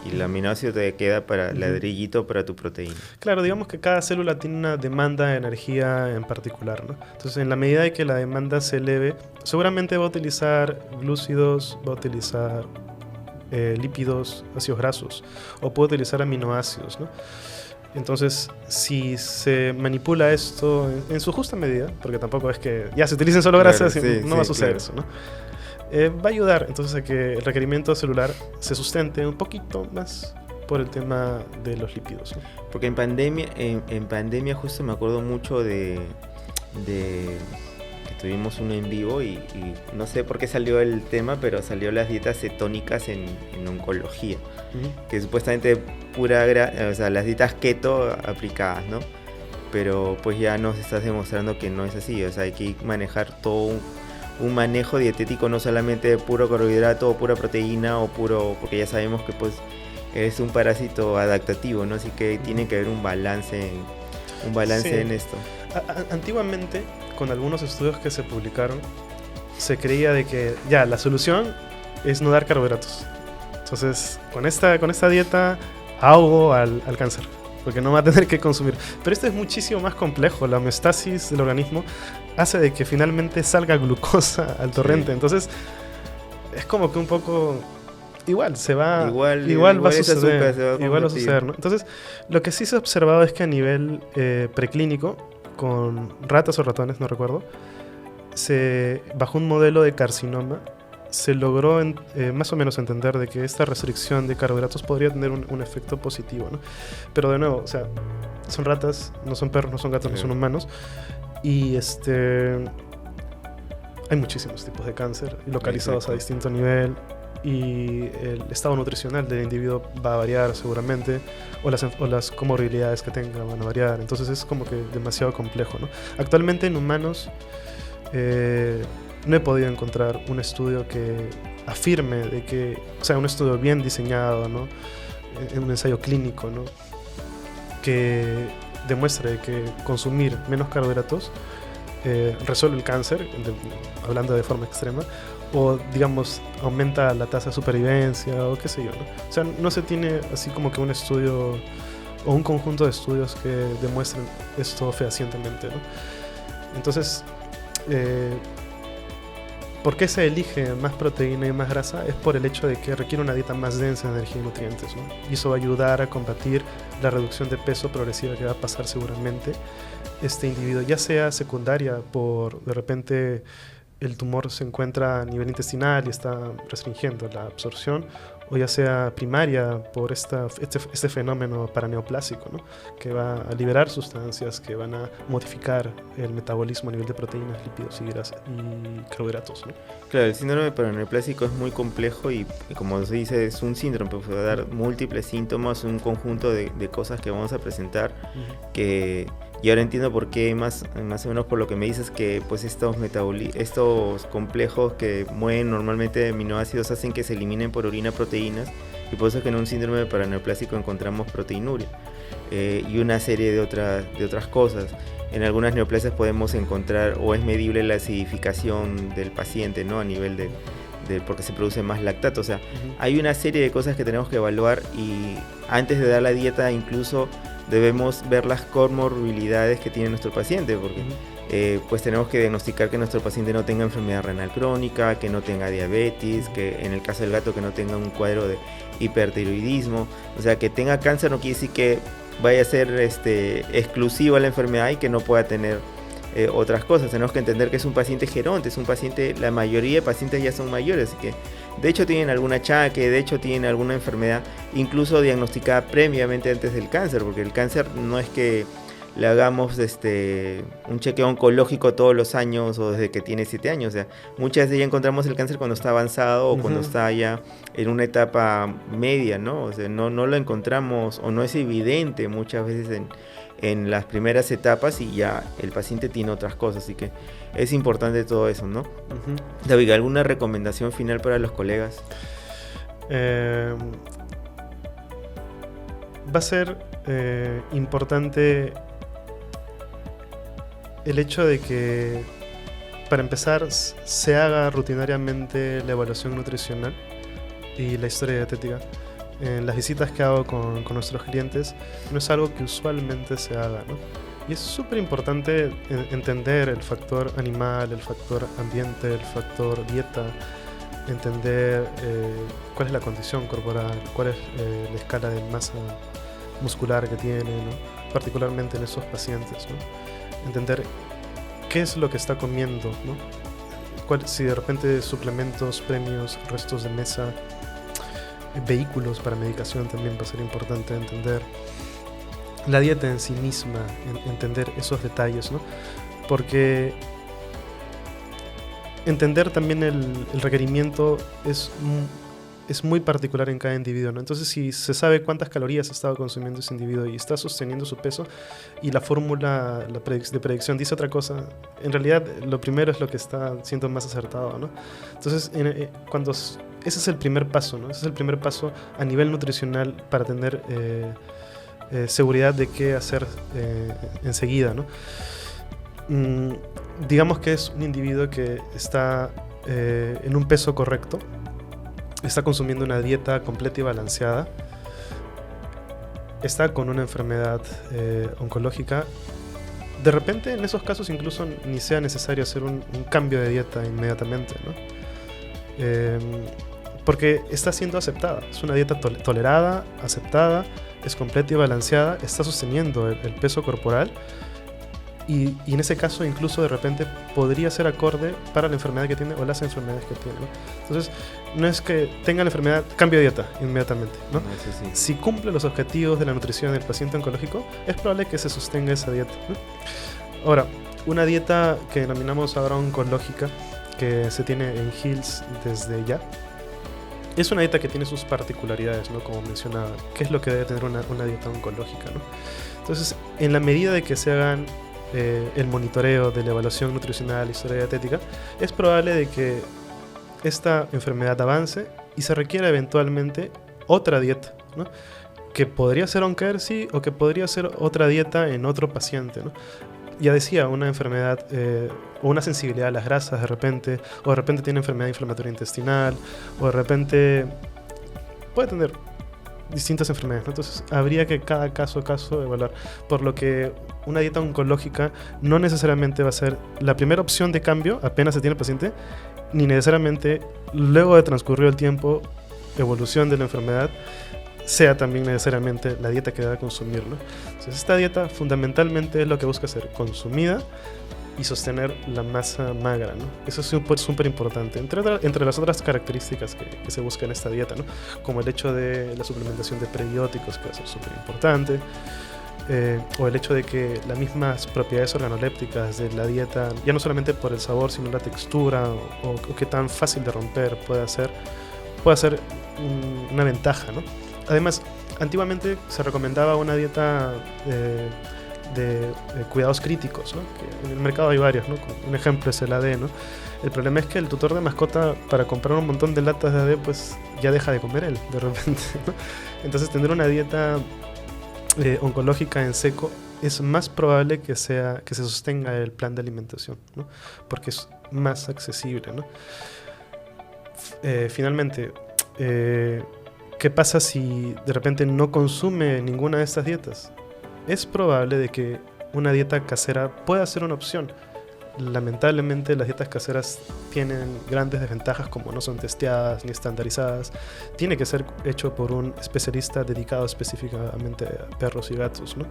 y el aminoácido te queda para ladrillito para tu proteína. Claro, digamos que cada célula tiene una demanda de energía en particular, ¿no? Entonces, en la medida de que la demanda se eleve, seguramente va a utilizar glúcidos, va a utilizar lípidos, ácidos grasos, o puede utilizar aminoácidos, ¿no? Entonces, si se manipula esto en su justa medida, porque tampoco es que ya se utilicen solo grasas, claro, no va a suceder eso, ¿no? Va a ayudar entonces a que el requerimiento celular se sustente un poquito más por el tema de los lípidos, ¿no? Porque en pandemia justo me acuerdo mucho de que tuvimos uno en vivo y no sé por qué salió el tema, pero salió las dietas cetónicas en oncología, que supuestamente o sea, las dietas keto aplicadas, ¿no? Pero pues ya nos estás demostrando que no es así, o sea, hay que manejar todo un manejo dietético, no solamente de puro carbohidrato o pura proteína o porque ya sabemos que pues es un parásito adaptativo, ¿no? Así que tiene que haber un balance en esto. Antiguamente, con algunos estudios que se publicaron, se creía de que ya la solución es no dar carbohidratos. Entonces, con esta dieta ahogo al cáncer, porque no va a tener que consumir. Pero esto es muchísimo más complejo. La homeostasis del organismo hace de que finalmente salga glucosa al torrente. Sí. Entonces, es como que un poco igual se va, igual va a esa suceder, azúcar se va a igual va a convertir. suceder, ¿no? Entonces, lo que sí se ha observado es que a nivel preclínico, con ratas o ratones, no recuerdo, bajo un modelo de carcinoma, se logró más o menos entender de que esta restricción de carbohidratos podría tener un efecto positivo, ¿no? Pero de nuevo, o sea, son ratas, no son perros, no son gatos, no son humanos, y hay muchísimos tipos de cáncer localizados Exacto. a distinto nivel, y el estado nutricional del individuo va a variar seguramente, o las comorbilidades que tenga van a variar. Entonces es como que demasiado complejo, ¿no? Actualmente en humanos no he podido encontrar un estudio que afirme de que, o sea, un estudio bien diseñado, ¿no? En un ensayo clínico, ¿no? Que demuestre que consumir menos carbohidratos resuelve el cáncer, hablando de forma extrema, o digamos aumenta la tasa de supervivencia o qué sé yo, ¿no? O sea, no se tiene así como que un estudio o un conjunto de estudios que demuestren esto fehacientemente, ¿no? Entonces, ¿por qué se elige más proteína y más grasa? Es por el hecho de que requiere una dieta más densa de energía y nutrientes, ¿no? Y eso va a ayudar a combatir la reducción de peso progresiva que va a pasar seguramente este individuo, ya sea secundaria por de repente el tumor se encuentra a nivel intestinal y está restringiendo la absorción, o ya sea primaria por este fenómeno paraneoplásico, ¿no? Que va a liberar sustancias que van a modificar el metabolismo a nivel de proteínas, lípidos y carbohidratos, ¿no? Claro, el síndrome paraneoplásico es muy complejo y como se dice, es un síndrome, pues puede dar múltiples síntomas, un conjunto de cosas que vamos a presentar que... Y ahora entiendo por qué, más o menos por lo que me dices, que pues estos complejos que mueven normalmente aminoácidos hacen que se eliminen por orina proteínas, y por eso es que en un síndrome paraneoplásico encontramos proteinuria y una serie de otras cosas. En algunas neoplasias podemos encontrar, o es medible la acidificación del paciente, ¿no? A nivel porque se produce más lactato. O sea, hay una serie de cosas que tenemos que evaluar, y antes de dar la dieta incluso debemos ver las comorbilidades que tiene nuestro paciente, porque pues tenemos que diagnosticar que nuestro paciente no tenga enfermedad renal crónica, que no tenga diabetes, que en el caso del gato que no tenga un cuadro de hipertiroidismo. O sea, que tenga cáncer no quiere decir que vaya a ser exclusiva la enfermedad y que no pueda tener otras cosas. Tenemos que entender que es un paciente geronte, es un paciente, la mayoría de pacientes ya son mayores, así que de hecho tienen algún achaque, de hecho tienen alguna enfermedad incluso diagnosticada previamente antes del cáncer, porque el cáncer no es que le hagamos un chequeo oncológico todos los años o desde que tiene 7 años. O sea, muchas veces ya encontramos el cáncer cuando está avanzado o cuando está ya en una etapa media, ¿no? O sea, no lo encontramos o no es evidente muchas veces en las primeras etapas, y ya el paciente tiene otras cosas, así que es importante todo eso, ¿no? David, ¿alguna recomendación final para los colegas? Va a ser importante el hecho de que, para empezar, se haga rutinariamente la evaluación nutricional y la historia dietética. En las visitas que hago con nuestros clientes no es algo que usualmente se haga, ¿no? Y es súper importante entender el factor animal, el factor ambiente, el factor dieta, entender cuál es la condición corporal, cuál es la escala de masa muscular que tiene, ¿no? Particularmente en esos pacientes, ¿no? Entender qué es lo que está comiendo, ¿no? Si de repente suplementos, premios, restos de mesa, vehículos para medicación, también va a ser importante entender la dieta en sí misma, entender esos detalles, ¿no? Porque entender también el requerimiento es muy particular en cada individuo, ¿no? Entonces, si se sabe cuántas calorías ha estado consumiendo ese individuo y está sosteniendo su peso, y la fórmula de predicción dice otra cosa, en realidad lo primero es lo que está siendo más acertado, ¿no? Entonces, ese es el primer paso, ¿no? Ese es el primer paso a nivel nutricional para tener seguridad de qué hacer enseguida, ¿no? Digamos que es un individuo que está en un peso correcto, está consumiendo una dieta completa y balanceada, está con una enfermedad oncológica. De repente, en esos casos incluso ni sea necesario hacer un cambio de dieta inmediatamente, ¿no? porque está siendo aceptada. Es una dieta tolerada, aceptada, es completa y balanceada, está sosteniendo el peso corporal y en ese caso incluso de repente podría ser acorde para la enfermedad que tiene o las enfermedades que tiene, ¿no? Entonces, no es que tenga la enfermedad, cambie de dieta inmediatamente, ¿no? Eso sí. Si cumple los objetivos de la nutrición del paciente oncológico, es probable que se sostenga esa dieta, ¿no? Ahora, una dieta que denominamos ahora oncológica, que se tiene en Hills desde ya, es una dieta que tiene sus particularidades, ¿no? Como mencionaba, ¿qué es lo que debe tener una dieta oncológica, ¿no? Entonces, en la medida de que se hagan el monitoreo de la evaluación nutricional, historia dietética, es probable de que esta enfermedad avance y se requiera eventualmente otra dieta, ¿no? Que podría ser OnCare, sí, o que podría ser otra dieta en otro paciente, ¿no? Ya decía, una enfermedad o una sensibilidad a las grasas de repente, o de repente tiene enfermedad inflamatoria intestinal, o de repente puede tener distintas enfermedades, ¿no? Entonces habría que cada caso a caso evaluar, por lo que una dieta oncológica no necesariamente va a ser la primera opción de cambio apenas se tiene el paciente, ni necesariamente luego de transcurrido el tiempo, evolución de la enfermedad, sea también necesariamente la dieta que debe consumir, ¿no? Entonces esta dieta fundamentalmente es lo que busca ser consumida y sostener la masa magra, ¿no? Eso es súper importante, entre las otras características que se busca en esta dieta, ¿no? Como el hecho de la suplementación de prebióticos, que va a ser súper importante, o el hecho de que las mismas propiedades organolépticas de la dieta, ya no solamente por el sabor, sino la textura, o qué tan fácil de romper puede ser una ventaja, ¿no? Además, antiguamente se recomendaba una dieta de cuidados críticos, ¿no? Que en el mercado hay varios, ¿no? Un ejemplo es el AD, ¿no? El problema es que el tutor de mascota, para comprar un montón de latas de AD, pues ya deja de comer él de repente, ¿no? Entonces tener una dieta oncológica en seco es más probable que se sostenga el plan de alimentación, ¿no? Porque es más accesible, ¿no? Finalmente, ¿qué pasa si de repente no consume ninguna de estas dietas? Es probable de que una dieta casera pueda ser una opción. Lamentablemente las dietas caseras tienen grandes desventajas, como no son testeadas ni estandarizadas. Tiene que ser hecho por un especialista dedicado específicamente a perros y gatos, ¿no?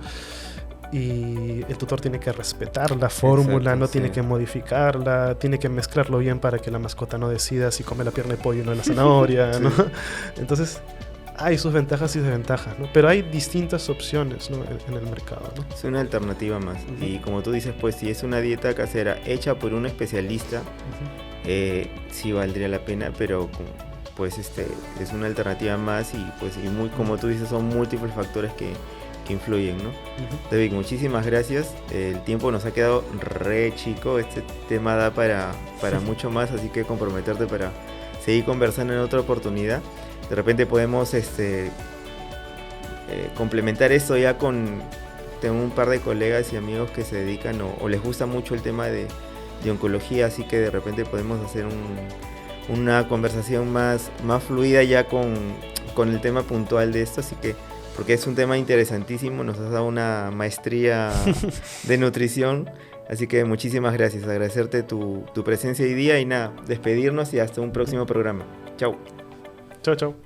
Y el tutor tiene que respetar la fórmula, no tiene que modificarla, tiene que mezclarlo bien para que la mascota no decida si come la pierna de pollo o no la zanahoria, ¿no? Entonces hay sus ventajas y desventajas, ¿no? Pero hay distintas opciones, ¿no? en el mercado, ¿no? Es una alternativa más. Y como tú dices, pues si es una dieta casera hecha por un especialista, sí valdría la pena, pero pues es una alternativa más y pues muy como tú dices, son múltiples factores que influyen, ¿no? David, muchísimas gracias. El tiempo nos ha quedado re chico. Este tema da para mucho más, así que comprometerte para seguir conversando en otra oportunidad. De repente podemos complementar esto ya tengo un par de colegas y amigos que se dedican o les gusta mucho el tema de oncología, así que de repente podemos hacer una conversación más fluida ya con el tema puntual de esto, así que porque es un tema interesantísimo, nos has dado una maestría de nutrición, así que muchísimas gracias, agradecerte tu presencia hoy día y nada, despedirnos y hasta un próximo programa. Chao. Chao, chao.